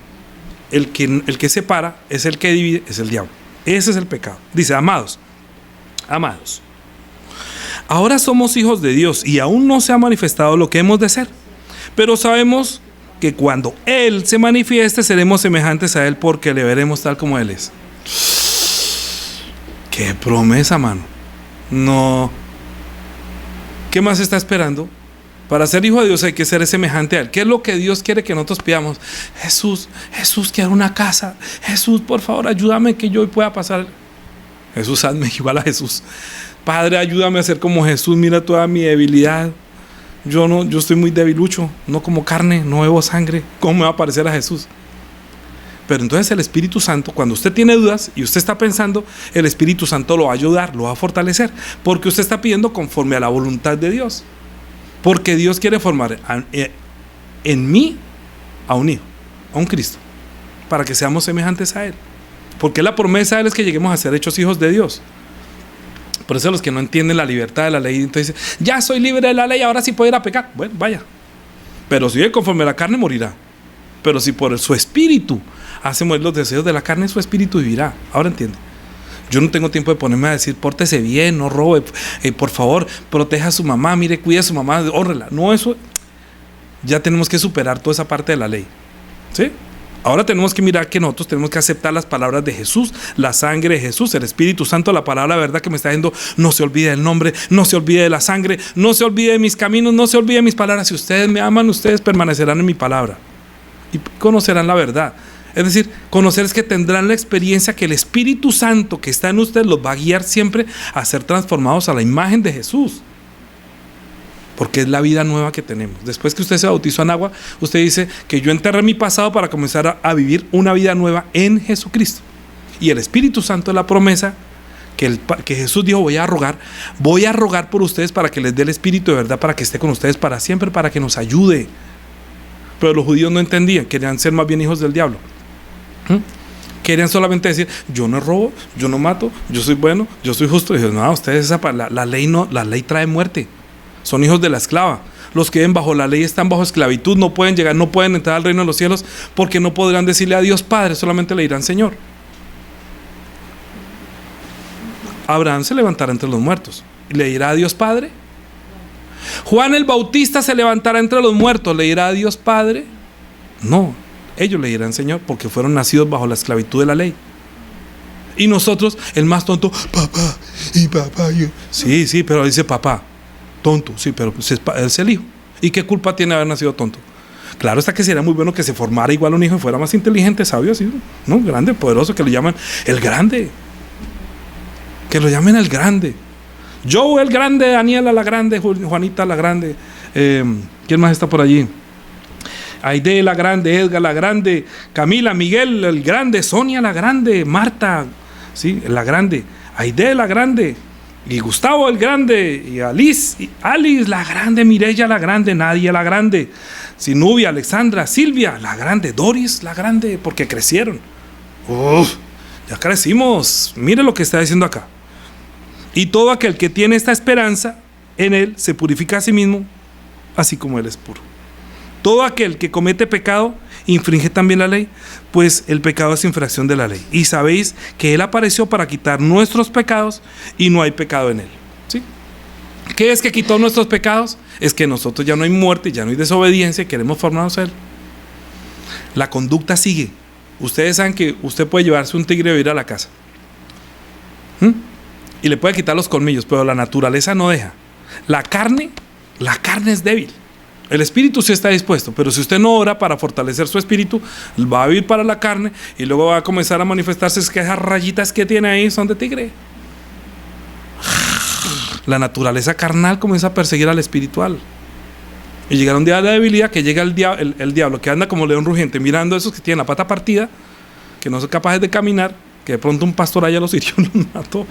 El que separa es el que divide, es el diablo. Ese es el pecado. Dice, amados, ahora somos hijos de Dios y aún no se ha manifestado lo que hemos de ser. Pero sabemos que cuando Él se manifieste seremos semejantes a Él porque le veremos tal como Él es. ¡Qué promesa, mano! No. ¿Qué más está esperando? Para ser hijo de Dios hay que ser semejante a Él. ¿Qué es lo que Dios quiere que nosotros pidamos? Jesús, quiero una casa. Jesús, por favor, ayúdame que yo hoy pueda pasar. Jesús, hazme igual a Jesús. Padre, ayúdame a ser como Jesús. Mira toda mi debilidad. Yo estoy muy debilucho. No como carne, no bebo sangre. ¿Cómo me va a parecer a Jesús? Pero entonces el Espíritu Santo, cuando usted tiene dudas y usted está pensando, el Espíritu Santo lo va a ayudar, lo va a fortalecer. Porque usted está pidiendo conforme a la voluntad de Dios. Porque Dios quiere formar en mí a un hijo, a un Cristo, para que seamos semejantes a Él. Porque la promesa de Él es que lleguemos a ser hechos hijos de Dios. Por eso los que no entienden la libertad de la ley, entonces dicen, ya soy libre de la ley, ahora sí puedo ir a pecar. Bueno, vaya. Pero si vive conforme a la carne, morirá. Pero si por su espíritu hace morir los deseos de la carne, su espíritu vivirá. Ahora entiende. Yo no tengo tiempo de ponerme a decir, pórtese bien, no robe, por favor, proteja a su mamá, mire, cuide a su mamá, hórrela. No, eso, ya tenemos que superar toda esa parte de la ley. ¿Sí? Ahora tenemos que mirar que nosotros tenemos que aceptar las palabras de Jesús, la sangre de Jesús, el Espíritu Santo, la palabra de verdad que me está diciendo, no se olvide del nombre, no se olvide de la sangre, no se olvide de mis caminos, no se olvide de mis palabras. Si ustedes me aman, ustedes permanecerán en mi palabra y conocerán la verdad. Es decir, conocer es que tendrán la experiencia que el Espíritu Santo que está en ustedes los va a guiar siempre a ser transformados a la imagen de Jesús. Porque es la vida nueva que tenemos. Después que usted se bautizó en agua, usted dice que yo enterré mi pasado para comenzar a vivir una vida nueva en Jesucristo. Y el Espíritu Santo es la promesa que Jesús dijo, voy a rogar por ustedes para que les dé el Espíritu de verdad, para que esté con ustedes para siempre, para que nos ayude. Pero los judíos no entendían, querían ser más bien hijos del diablo. Querían solamente decir, yo no robo, yo no mato, yo soy bueno, yo soy justo. Y dijeron, no, ustedes la ley no, la ley trae muerte. Son hijos de la esclava. Los que viven bajo la ley están bajo esclavitud, no pueden llegar, no pueden entrar al reino de los cielos, porque no podrán decirle a Dios Padre, solamente le dirán Señor. Abraham se levantará entre los muertos y le dirá a Dios Padre. Juan el Bautista se levantará entre los muertos, le dirá a Dios Padre. No, ellos le dirán Señor, porque fueron nacidos bajo la esclavitud de la ley. Y nosotros, el más tonto, papá y papá. Sí, pero dice papá. Tonto, sí, pero pues es el hijo. ¿Y qué culpa tiene haber nacido tonto? Claro está que sería muy bueno que se formara igual un hijo y fuera más inteligente, sabio, así, ¿no? Grande, poderoso, que lo llaman el grande. Que lo llamen el grande. Joe el grande, Daniela la grande, Juanita la grande. ¿Quién más está por allí? Aide la grande, Edgar la grande, Camila, Miguel el grande, Sonia la grande, Marta, sí, la grande, Aide la grande. Y Gustavo el grande, y Alice la grande, Mireya la grande, Nadia la grande, Sinubia, Alexandra, Silvia la grande, Doris la grande, porque crecieron. Ya crecimos. Mire lo que está diciendo acá. Y todo aquel que tiene esta esperanza en Él se purifica a sí mismo, así como Él es puro. Todo aquel que comete pecado infringe también la ley, pues el pecado es infracción de la ley. Y sabéis que Él apareció para quitar nuestros pecados y no hay pecado en Él. ¿Sí? ¿Qué es que quitó nuestros pecados? Es que nosotros ya no hay muerte, ya no hay desobediencia, queremos formarnos a Él. La conducta sigue. Ustedes saben que usted puede llevarse un tigre a vivir a la casa. Y le puede quitar los colmillos, pero la naturaleza no deja. La carne es débil. El espíritu sí está dispuesto, pero si usted no ora para fortalecer su espíritu, va a vivir para la carne y luego va a comenzar a manifestarse que esas rayitas que tiene ahí son de tigre. La naturaleza carnal comienza a perseguir al espiritual. Y llegará un día de la debilidad que llega el diablo que anda como león rugiente mirando a esos que tienen la pata partida, que no son capaces de caminar, que de pronto un pastor allá los hirió, los mató,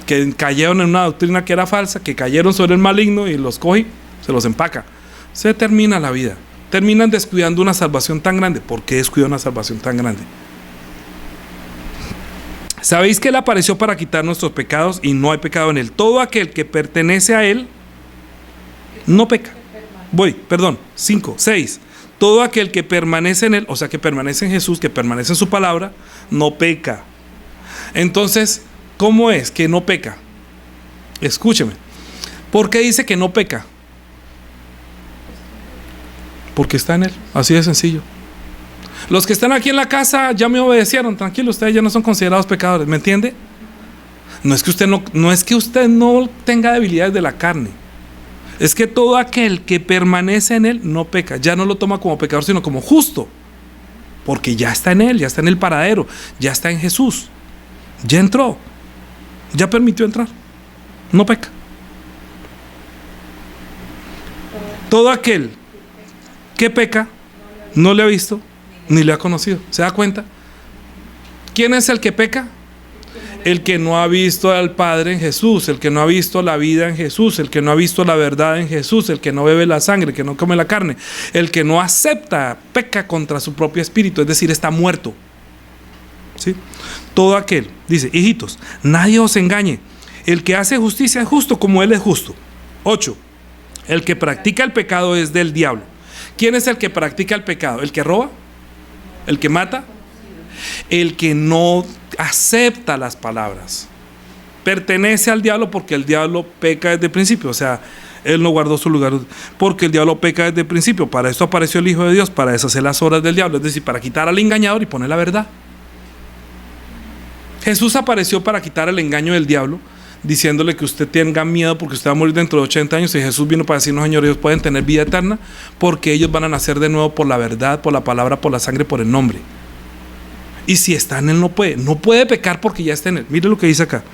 que cayeron en una doctrina que era falsa, que cayeron sobre el maligno y los coge, se los empaca. Se termina la vida. Terminan descuidando una salvación tan grande. ¿Por qué descuidan una salvación tan grande? Sabéis que Él apareció para quitar nuestros pecados y no hay pecado en Él. Todo aquel que pertenece a Él no peca. 5, 6. Todo aquel que permanece en Él, o sea que permanece en Jesús, que permanece en su palabra, no peca. Entonces, ¿cómo es que no peca? Escúcheme. ¿Por qué dice que no peca? Porque está en Él, así de sencillo. Los que están aquí en la casa ya me obedecieron, tranquilo, ustedes ya no son considerados pecadores, ¿me entiende? No es que usted no tenga debilidades de la carne. Es que todo aquel que permanece en Él no peca. Ya no lo toma como pecador, sino como justo. Porque ya está en Él, ya está en el paradero, ya está en Jesús. Ya entró, ya permitió entrar. No peca. Todo aquel que peca no le ha visto ni le ha conocido. ¿Se da cuenta? ¿Quién es el que peca? El que no ha visto al Padre en Jesús, el que no ha visto la vida en Jesús, el que no ha visto la verdad en Jesús, el que no bebe la sangre, el que no come la carne, el que no acepta, peca contra su propio espíritu, es decir, está muerto. ¿Sí? Todo aquel, dice, hijitos, nadie os engañe, el que hace justicia es justo como Él es justo. 8. El que practica el pecado es del diablo. ¿Quién es el que practica el pecado? ¿El que roba? ¿El que mata? El que no acepta las palabras. Pertenece al diablo porque el diablo peca desde el principio. O sea, él no guardó su lugar porque el diablo peca desde el principio. Para esto apareció el Hijo de Dios, para deshacer las obras del diablo. Es decir, para quitar al engañador y poner la verdad. Jesús apareció para quitar el engaño del diablo, diciéndole que usted tenga miedo porque usted va a morir dentro de 80 años. Y Jesús vino para decirnos, Señor, ellos pueden tener vida eterna porque ellos van a nacer de nuevo por la verdad, por la palabra, por la sangre, por el nombre. Y si está en Él no puede pecar porque ya está en Él. Mire lo que dice acá: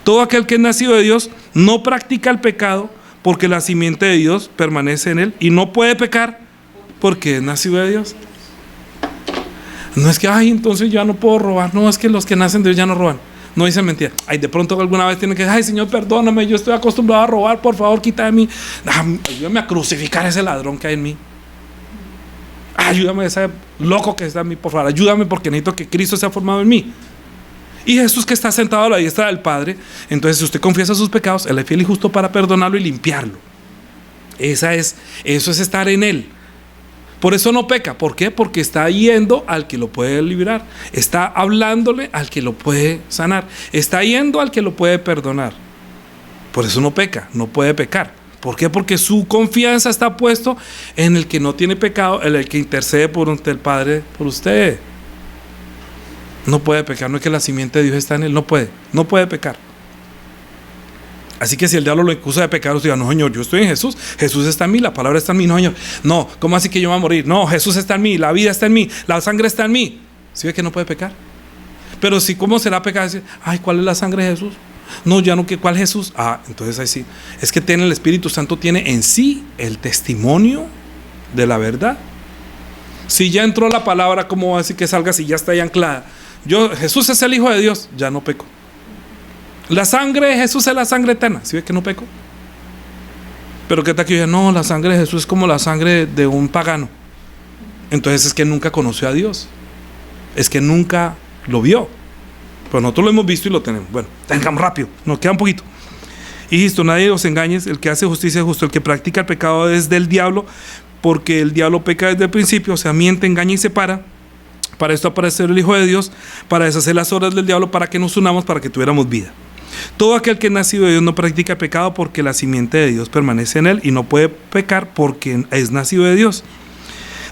todo aquel que es nacido de Dios no practica el pecado porque la simiente de Dios permanece en Él, y no puede pecar porque es nacido de Dios. No es que, entonces ya no puedo robar. No, es que los que nacen de Dios ya no roban. No dicen mentira. De pronto alguna vez tienen que decir, Señor, perdóname, yo estoy acostumbrado a robar, por favor, quita de mí. Ayúdame a crucificar a ese ladrón que hay en mí. Ayúdame a ese loco que está en mí, por favor, ayúdame porque necesito que Cristo sea formado en mí. Y Jesús, que está sentado a la diestra del Padre, entonces si usted confiesa sus pecados, Él es fiel y justo para perdonarlo y limpiarlo. Eso es estar en Él. Por eso no peca. ¿Por qué? Porque está yendo al que lo puede librar, está hablándole al que lo puede sanar, está yendo al que lo puede perdonar. Por eso no peca, no puede pecar. ¿Por qué? Porque su confianza está puesto en el que no tiene pecado, en el que intercede por el Padre por usted. No puede pecar, no es que la simiente de Dios está en Él, no puede pecar. Así que si el diablo lo acusa de pecar, usted diga, no, Señor, yo estoy en Jesús, Jesús está en mí, la palabra está en mí. No, Señor, no, ¿cómo así que yo voy a morir? No, Jesús está en mí, la vida está en mí, la sangre está en mí. ¿Sí ve que no puede pecar? Pero si, ¿cómo será pecar? Decir, ¿cuál es la sangre de Jesús? No, ya no, ¿cuál Jesús? Entonces ahí sí. Es que tiene el Espíritu Santo, tiene en sí el testimonio de la verdad. Si ya entró la palabra, ¿cómo va a decir que salga si ya está ahí anclada? Jesús es el Hijo de Dios, ya no peco. La sangre de Jesús es la sangre eterna. ¿Sí ve que no peco? Pero que tal que yo diga, no, la sangre de Jesús es como la sangre de un pagano. Entonces es que nunca conoció a Dios. Es que nunca lo vio. Pero nosotros lo hemos visto y lo tenemos. Bueno, tengamos rápido, nos queda un poquito. Hijitos, nadie os engañes, el que hace justicia es justo, el que practica el pecado es del diablo, porque el diablo peca desde el principio, o sea, miente, engaña y separa. Para esto apareció el Hijo de Dios, para deshacer las obras del diablo, para que nos unamos, para que tuviéramos vida. Todo aquel que es nacido de Dios no practica el pecado porque la simiente de Dios permanece en él, y no puede pecar porque es nacido de Dios.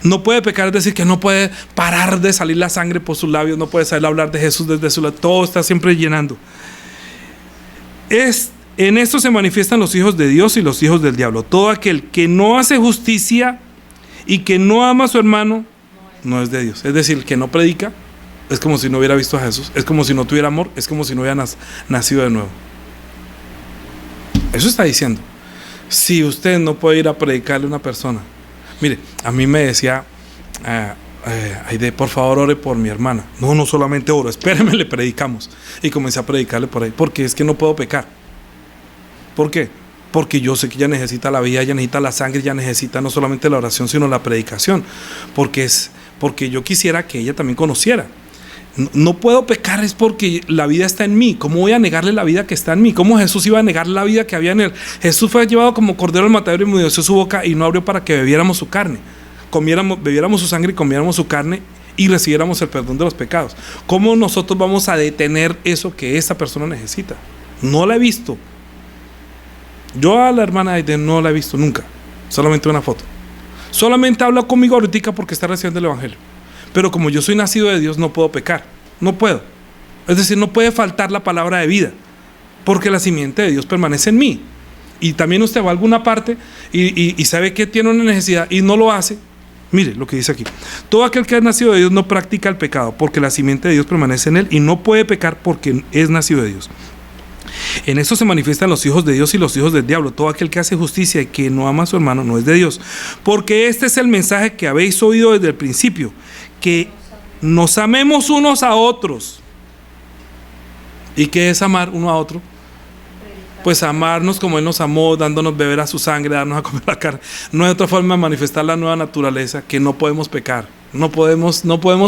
No puede pecar, es decir, que no puede parar de salir la sangre por sus labios, no puede salir a hablar de Jesús desde su lado, todo está siempre llenando. En esto se manifiestan los hijos de Dios y los hijos del diablo. Todo aquel que no hace justicia y que no ama a su hermano no es de Dios. Es decir, el que no predica es como si no hubiera visto a Jesús, es como si no tuviera amor, es como si no hubiera nacido de nuevo. Eso está diciendo. Si usted no puede ir a predicarle a una persona Mire, a mí me decía, Aide, por favor ore por mi hermana. No, no solamente oro, espéreme, le predicamos. Y comencé a predicarle por ahí, porque es que no puedo pecar. ¿Por qué? Porque yo sé que ella necesita la vida, ella necesita la sangre, ella necesita no solamente la oración, sino la predicación. Porque yo quisiera que ella también conociera. No puedo pecar es porque la vida está en mí. ¿Cómo voy a negarle la vida que está en mí? ¿Cómo Jesús iba a negar la vida que había en él? Jesús fue llevado como cordero al matadero y enmudeció su boca y no abrió para que bebiéramos su carne. Bebiéramos su sangre y comiéramos su carne y recibiéramos el perdón de los pecados. ¿Cómo nosotros vamos a detener eso que esa persona necesita? No la he visto. Yo a la hermana Aide no la he visto nunca, solamente una foto. Solamente habla conmigo ahorita porque está recibiendo el evangelio. Pero como yo soy nacido de Dios, no puedo pecar, no puedo. Es decir, no puede faltar la palabra de vida, porque la simiente de Dios permanece en mí. Y también usted va a alguna parte y sabe que tiene una necesidad y no lo hace. Mire lo que dice aquí: todo aquel que es nacido de Dios no practica el pecado, porque la simiente de Dios permanece en él y no puede pecar porque es nacido de Dios. En esto se manifiestan los hijos de Dios y los hijos del diablo. Todo aquel que hace justicia y que no ama a su hermano no es de Dios, porque este es el mensaje que habéis oído desde el principio, que nos amemos unos a otros. ¿Y qué es amar uno a otro? Pues amarnos como Él nos amó, dándonos beber a su sangre, darnos a comer la carne. No hay otra forma de manifestar la nueva naturaleza, que no podemos pecar. No podemos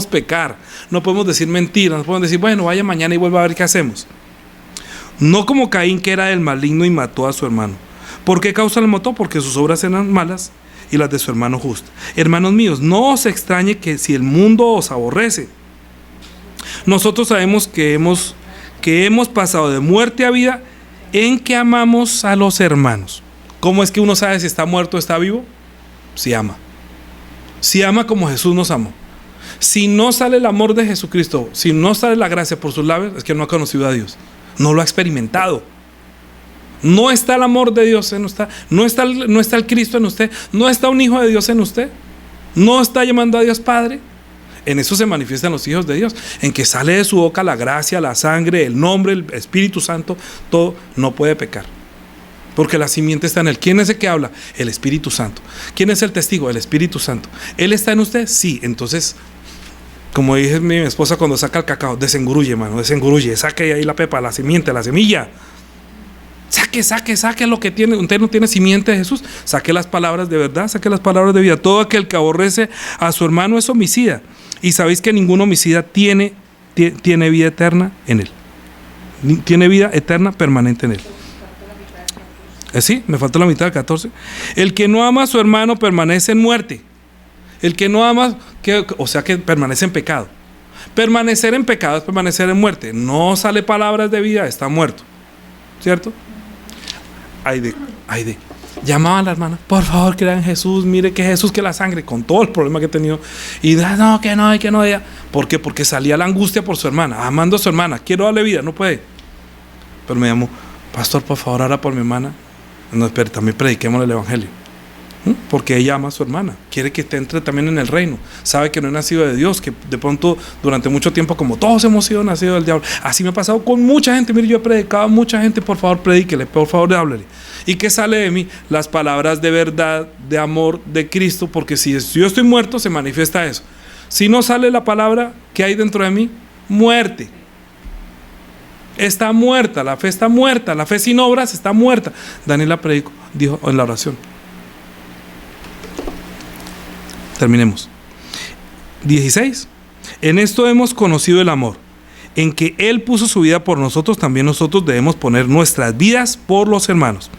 pecar, no podemos decir mentiras, no podemos decir, bueno, vaya mañana y vuelva a ver qué hacemos. No como Caín, que era del maligno y mató a su hermano. ¿Por qué causa lo mató? Porque sus obras eran malas y las de su hermano justas. Hermanos míos, no os extrañe que si el mundo os aborrece. Nosotros sabemos que hemos pasado de muerte a vida en que amamos a los hermanos. ¿Cómo es que uno sabe si está muerto o está vivo? Si ama. Si ama como Jesús nos amó. Si no sale el amor de Jesucristo, si no sale la gracia por sus labios, es que no ha conocido a Dios. No lo ha experimentado. No está el amor de Dios en usted, no está el Cristo en usted, no está un hijo de Dios en usted, no está llamando a Dios Padre. En eso se manifiestan los hijos de Dios, en que sale de su boca la gracia, la sangre, el nombre, el Espíritu Santo, todo. No puede pecar, porque la simiente está en él. ¿Quién es el que habla? El Espíritu Santo. ¿Quién es el testigo? El Espíritu Santo. ¿Él está en usted? Sí. Entonces, como dije mi esposa cuando saca el cacao, desengurulle, hermano, desengurulle, saque ahí la pepa, la simiente, la semilla. Saque lo que tiene. Usted no tiene simiente de Jesús. Saque las palabras de verdad, saque las palabras de vida. Todo aquel que aborrece a su hermano es homicida. Y sabéis que ningún homicida tiene vida eterna en él. Tiene vida eterna permanente en él. ¿Sí? Me faltó la mitad del 14. El que no ama a su hermano permanece en muerte. El que no ama, o sea que permanece en pecado. Permanecer en pecado es permanecer en muerte. No sale palabras de vida, está muerto. ¿Cierto? Aide, llamaba a la hermana, por favor crea en Jesús, mire que Jesús, que la sangre, con todo el problema que he tenido. Y no, que no ella. ¿Por qué? Porque salía la angustia por su hermana, amando a su hermana, quiero darle vida, no puede. Pero me llamó, pastor, por favor, ora por mi hermana. No, espere, también prediquemos el evangelio. Porque ella ama a su hermana, quiere que te entre también en el reino, sabe que no es nacido de Dios, que de pronto durante mucho tiempo, como todos hemos sido nacidos del diablo. Así me ha pasado con mucha gente. Mire, yo he predicado a mucha gente, por favor predíquele, por favor háblele. ¿Y qué sale de mí? Las palabras de verdad, de amor de Cristo, porque si yo estoy muerto se manifiesta eso. Si no sale la palabra que hay dentro de mí, muerte. Está muerta, la fe está muerta, la fe sin obras está muerta. Daniela dijo en la oración. Terminemos. 16. En esto hemos conocido el amor, en que Él puso su vida por nosotros, también nosotros debemos poner nuestras vidas por los hermanos.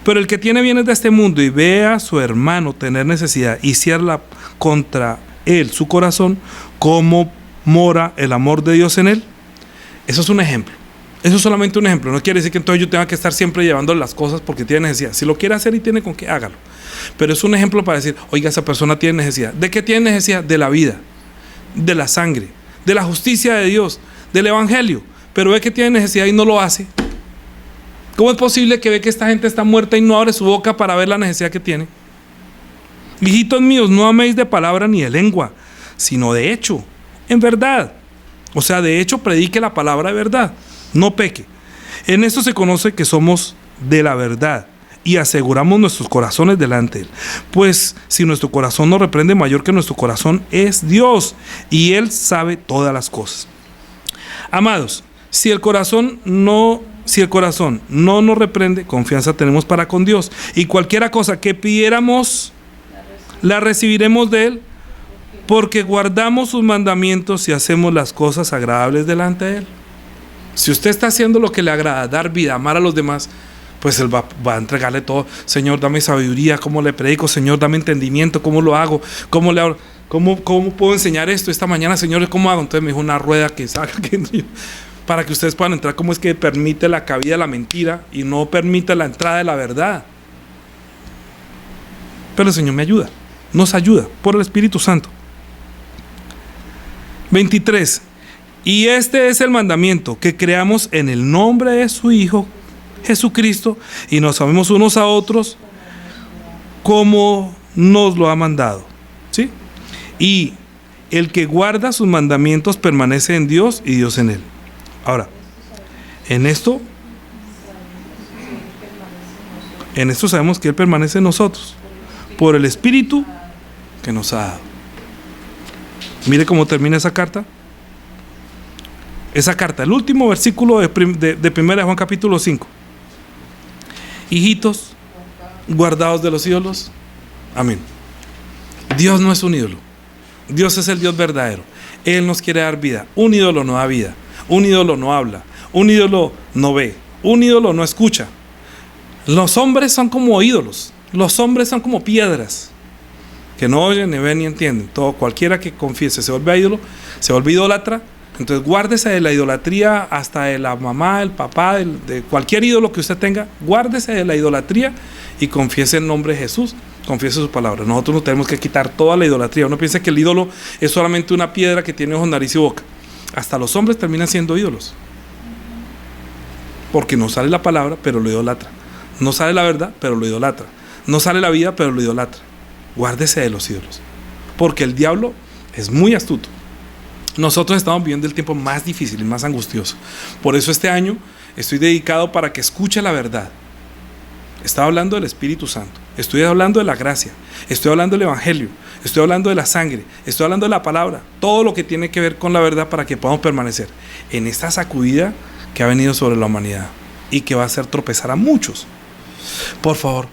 Pero el que tiene bienes de este mundo y ve a su hermano tener necesidad y cierra contra él su corazón, ¿cómo mora el amor de Dios en él? Eso es un ejemplo. Eso es solamente un ejemplo. No quiere decir que entonces yo tenga que estar siempre llevando las cosas porque tiene necesidad. Si lo quiere hacer y tiene con qué, hágalo. Pero es un ejemplo para decir, oiga, esa persona tiene necesidad. ¿De qué tiene necesidad? De la vida, de la sangre, de la justicia de Dios, del evangelio. Pero ve que tiene necesidad y no lo hace. ¿Cómo es posible que ve que esta gente está muerta y no abre su boca para ver la necesidad que tiene? Hijitos míos, no améis de palabra ni de lengua, sino de hecho, en verdad. O sea, de hecho, predique la palabra de verdad, no peque. En esto se conoce que somos de la verdad y aseguramos nuestros corazones delante de Él. Pues si nuestro corazón nos reprende, mayor que nuestro corazón es Dios, y Él sabe todas las cosas. Amados, si el corazón no nos reprende, confianza tenemos para con Dios, y cualquiera cosa que pidiéramos, la recibiremos de Él, porque guardamos sus mandamientos y hacemos las cosas agradables delante de Él. Si usted está haciendo lo que le agrada, dar vida, amar a los demás, pues Él va a entregarle todo. Señor, dame sabiduría, ¿cómo le predico? Señor, dame entendimiento, ¿cómo lo hago? ¿Cómo puedo enseñar esto esta mañana? Señor, ¿cómo hago? Entonces me dijo una rueda que saca para que ustedes puedan entrar. ¿Cómo es que permite la cabida de la mentira y no permite la entrada de la verdad? Pero el Señor me ayuda, nos ayuda por el Espíritu Santo. 23. Y este es el mandamiento, que creamos en el nombre de su Hijo Jesucristo y nos amemos unos a otros como nos lo ha mandado. ¿Sí? Y el que guarda sus mandamientos permanece en Dios y Dios en él. Ahora, en esto sabemos que Él permanece en nosotros por el Espíritu que nos ha dado. Mire cómo termina esa carta. Esa carta, el último versículo de 1 Juan capítulo 5. Hijitos, guardados de los ídolos. Amén. Dios no es un ídolo. Dios es el Dios verdadero. Él nos quiere dar vida. Un ídolo no da vida. Un ídolo no habla. Un ídolo no ve. Un ídolo no escucha. Los hombres son como ídolos. Los hombres son como piedras que no oyen, ni ven, ni entienden. Todo, cualquiera que confiese se vuelve ídolo, se vuelve idólatra. Entonces guárdese de la idolatría, hasta de la mamá, el papá, de cualquier ídolo que usted tenga. Guárdese de la idolatría y confiese el nombre de Jesús, confiese su palabra. Nosotros nos tenemos que quitar toda la idolatría. Uno piensa que el ídolo es solamente una piedra que tiene ojos, nariz y boca. Hasta los hombres terminan siendo ídolos, porque no sale la palabra, pero lo idolatra. No sale la verdad, pero lo idolatra. No sale la vida, pero lo idolatra. Guárdese de los ídolos, porque el diablo es muy astuto. Nosotros estamos viviendo el tiempo más difícil y más angustioso. Por eso este año estoy dedicado para que escuche la verdad. Estaba hablando del Espíritu Santo, estoy hablando de la gracia, estoy hablando del Evangelio, estoy hablando de la sangre, estoy hablando de la palabra, todo lo que tiene que ver con la verdad, para que podamos permanecer en esta sacudida que ha venido sobre la humanidad y que va a hacer tropezar a muchos. Por favor,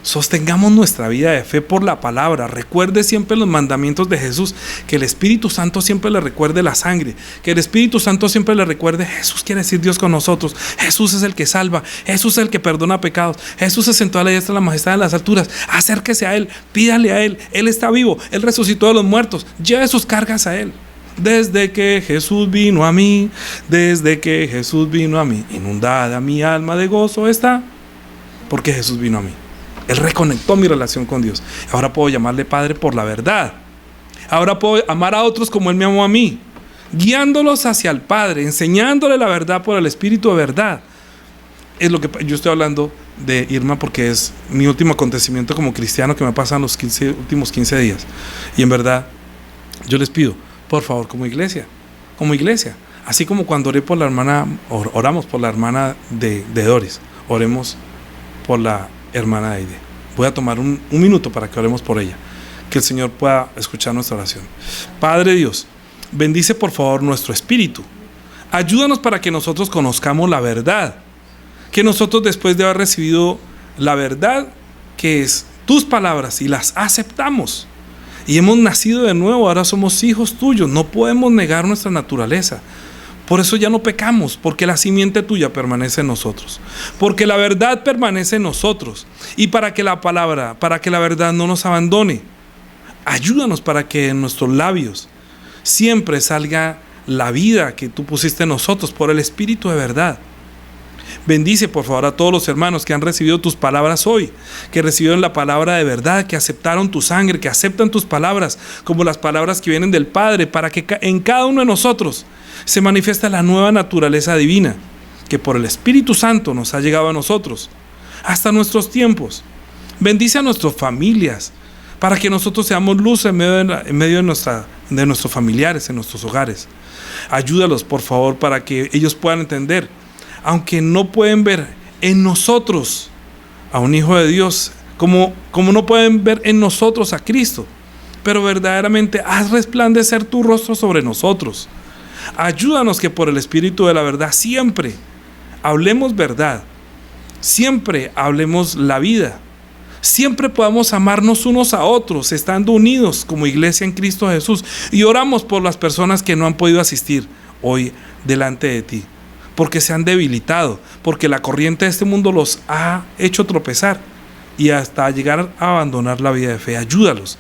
sostengamos nuestra vida de fe por la palabra. Recuerde siempre los mandamientos de Jesús. Que el Espíritu Santo siempre le recuerde la sangre. Que el Espíritu Santo siempre le recuerde: Jesús quiere decir Dios con nosotros. Jesús es el que salva. Jesús es el que perdona pecados. Jesús se sentó a la diestra de la majestad en las alturas. Acérquese a Él, pídale a Él. Él está vivo, Él resucitó de los muertos. Lleve sus cargas a Él. Desde que Jesús vino a mí, desde que Jesús vino a mí, inundada mi alma de gozo está, porque Jesús vino a mí. Él reconectó mi relación con Dios. Ahora puedo llamarle Padre por la verdad. Ahora puedo amar a otros como Él me amó a mí, guiándolos hacia el Padre, enseñándole la verdad por el Espíritu de verdad. Es lo que yo estoy hablando de Irma, porque es mi último acontecimiento como cristiano que me pasan los últimos 15 días. Y en verdad, yo les pido, por favor, como iglesia, así como cuando oré por la hermana, oramos por la hermana de Doris, oremos por la hermana Aide. Voy a tomar un minuto para que oremos por ella, que el Señor pueda escuchar nuestra oración. Padre Dios, bendice por favor nuestro espíritu. Ayúdanos para que nosotros conozcamos la verdad, que nosotros, después de haber recibido la verdad, que es tus palabras, y las aceptamos y hemos nacido de nuevo, ahora somos hijos tuyos, no podemos negar nuestra naturaleza. Por eso ya no pecamos, porque la simiente tuya permanece en nosotros, porque la verdad permanece en nosotros, y para que la verdad no nos abandone, ayúdanos para que en nuestros labios siempre salga la vida que tú pusiste en nosotros por el Espíritu de verdad. Bendice por favor a todos los hermanos que han recibido tus palabras hoy, que recibieron la palabra de verdad, que aceptaron tu sangre, que aceptan tus palabras como las palabras que vienen del Padre, para que en cada uno de nosotros se manifiesta la nueva naturaleza divina que por el Espíritu Santo nos ha llegado a nosotros hasta nuestros tiempos. Bendice a nuestras familias, para que nosotros seamos luz en medio de nuestros familiares, en nuestros hogares. Ayúdalos por favor para que ellos puedan entender, aunque no pueden ver, en nosotros a un hijo de Dios, como no pueden ver en nosotros a Cristo, pero verdaderamente haz resplandecer tu rostro sobre nosotros. Ayúdanos que por el Espíritu de la verdad siempre hablemos verdad, siempre hablemos la vida, siempre podamos amarnos unos a otros, estando unidos como iglesia en Cristo Jesús. Y oramos por las personas que no han podido asistir hoy delante de ti, porque se han debilitado, porque la corriente de este mundo los ha hecho tropezar y hasta llegar a abandonar la vida de fe. Ayúdalos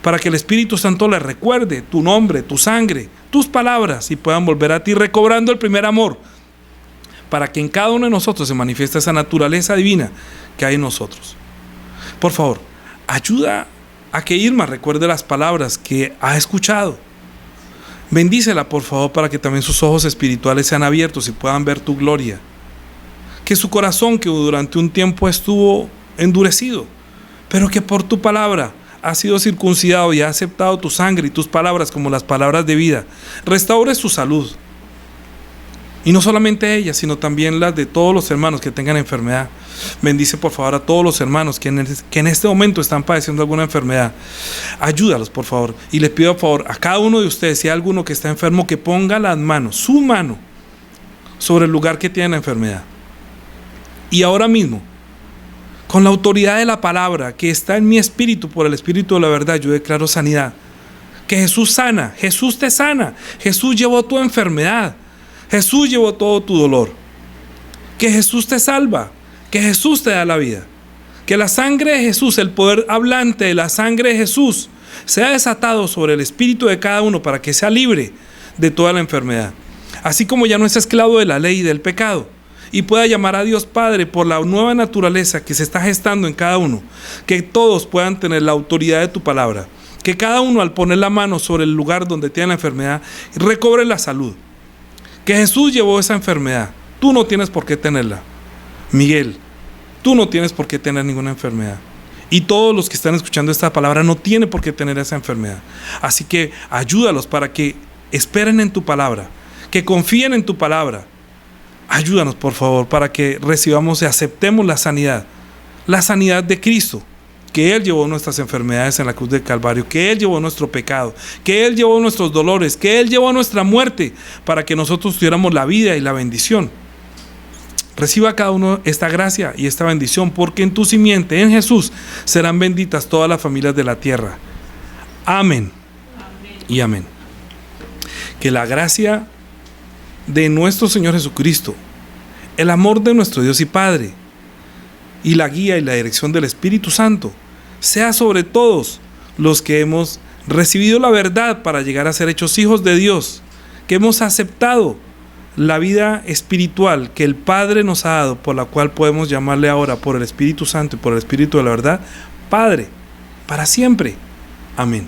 para que el Espíritu Santo les recuerde tu nombre, tu sangre, tus palabras, y puedan volver a ti recobrando el primer amor, para que en cada uno de nosotros se manifieste esa naturaleza divina que hay en nosotros. Por favor, ayuda a que Irma recuerde las palabras que ha escuchado. Bendícela, por favor, para que también sus ojos espirituales sean abiertos y puedan ver tu gloria. Que su corazón, que durante un tiempo estuvo endurecido, pero que por tu palabra ha sido circuncidado y ha aceptado tu sangre y tus palabras como las palabras de vida, restaure su salud. Y no solamente ella, sino también las de todos los hermanos que tengan enfermedad. Bendice por favor a todos los hermanos que en este momento están padeciendo alguna enfermedad. Ayúdalos por favor. Y les pido por favor a cada uno de ustedes, si hay alguno que está enfermo, que ponga las manos, su mano, sobre el lugar que tiene la enfermedad. Y ahora mismo, con la autoridad de la palabra que está en mi espíritu, por el Espíritu de la verdad, yo declaro sanidad. Que Jesús sana, Jesús te sana, Jesús llevó tu enfermedad, Jesús llevó todo tu dolor. Que Jesús te salva, que Jesús te da la vida. Que la sangre de Jesús, el poder hablante de la sangre de Jesús, sea desatado sobre el espíritu de cada uno para que sea libre de toda la enfermedad. Así como ya no es esclavo de la ley y del pecado, y pueda llamar a Dios Padre por la nueva naturaleza que se está gestando en cada uno. Que todos puedan tener la autoridad de tu palabra. Que cada uno, al poner la mano sobre el lugar donde tiene la enfermedad, recobre la salud. Que Jesús llevó esa enfermedad. Tú no tienes por qué tenerla. Miguel, tú no tienes por qué tener ninguna enfermedad. Y todos los que están escuchando esta palabra no tienen por qué tener esa enfermedad. Así que ayúdalos para que esperen en tu palabra, que confíen en tu palabra. Ayúdanos por favor para que recibamos y aceptemos la sanidad de Cristo, que Él llevó nuestras enfermedades en la cruz del Calvario, que Él llevó nuestro pecado, que Él llevó nuestros dolores, que Él llevó nuestra muerte, para que nosotros tuviéramos la vida y la bendición. Reciba cada uno esta gracia y esta bendición, porque en tu simiente, en Jesús, serán benditas todas las familias de la tierra. Amén. Y amén. Que la gracia de nuestro Señor Jesucristo, el amor de nuestro Dios y Padre, y la guía y la dirección del Espíritu Santo sea sobre todos los que hemos recibido la verdad para llegar a ser hechos hijos de Dios, que hemos aceptado la vida espiritual que el Padre nos ha dado, por la cual podemos llamarle ahora por el Espíritu Santo y por el Espíritu de la verdad, Padre, para siempre. Amén.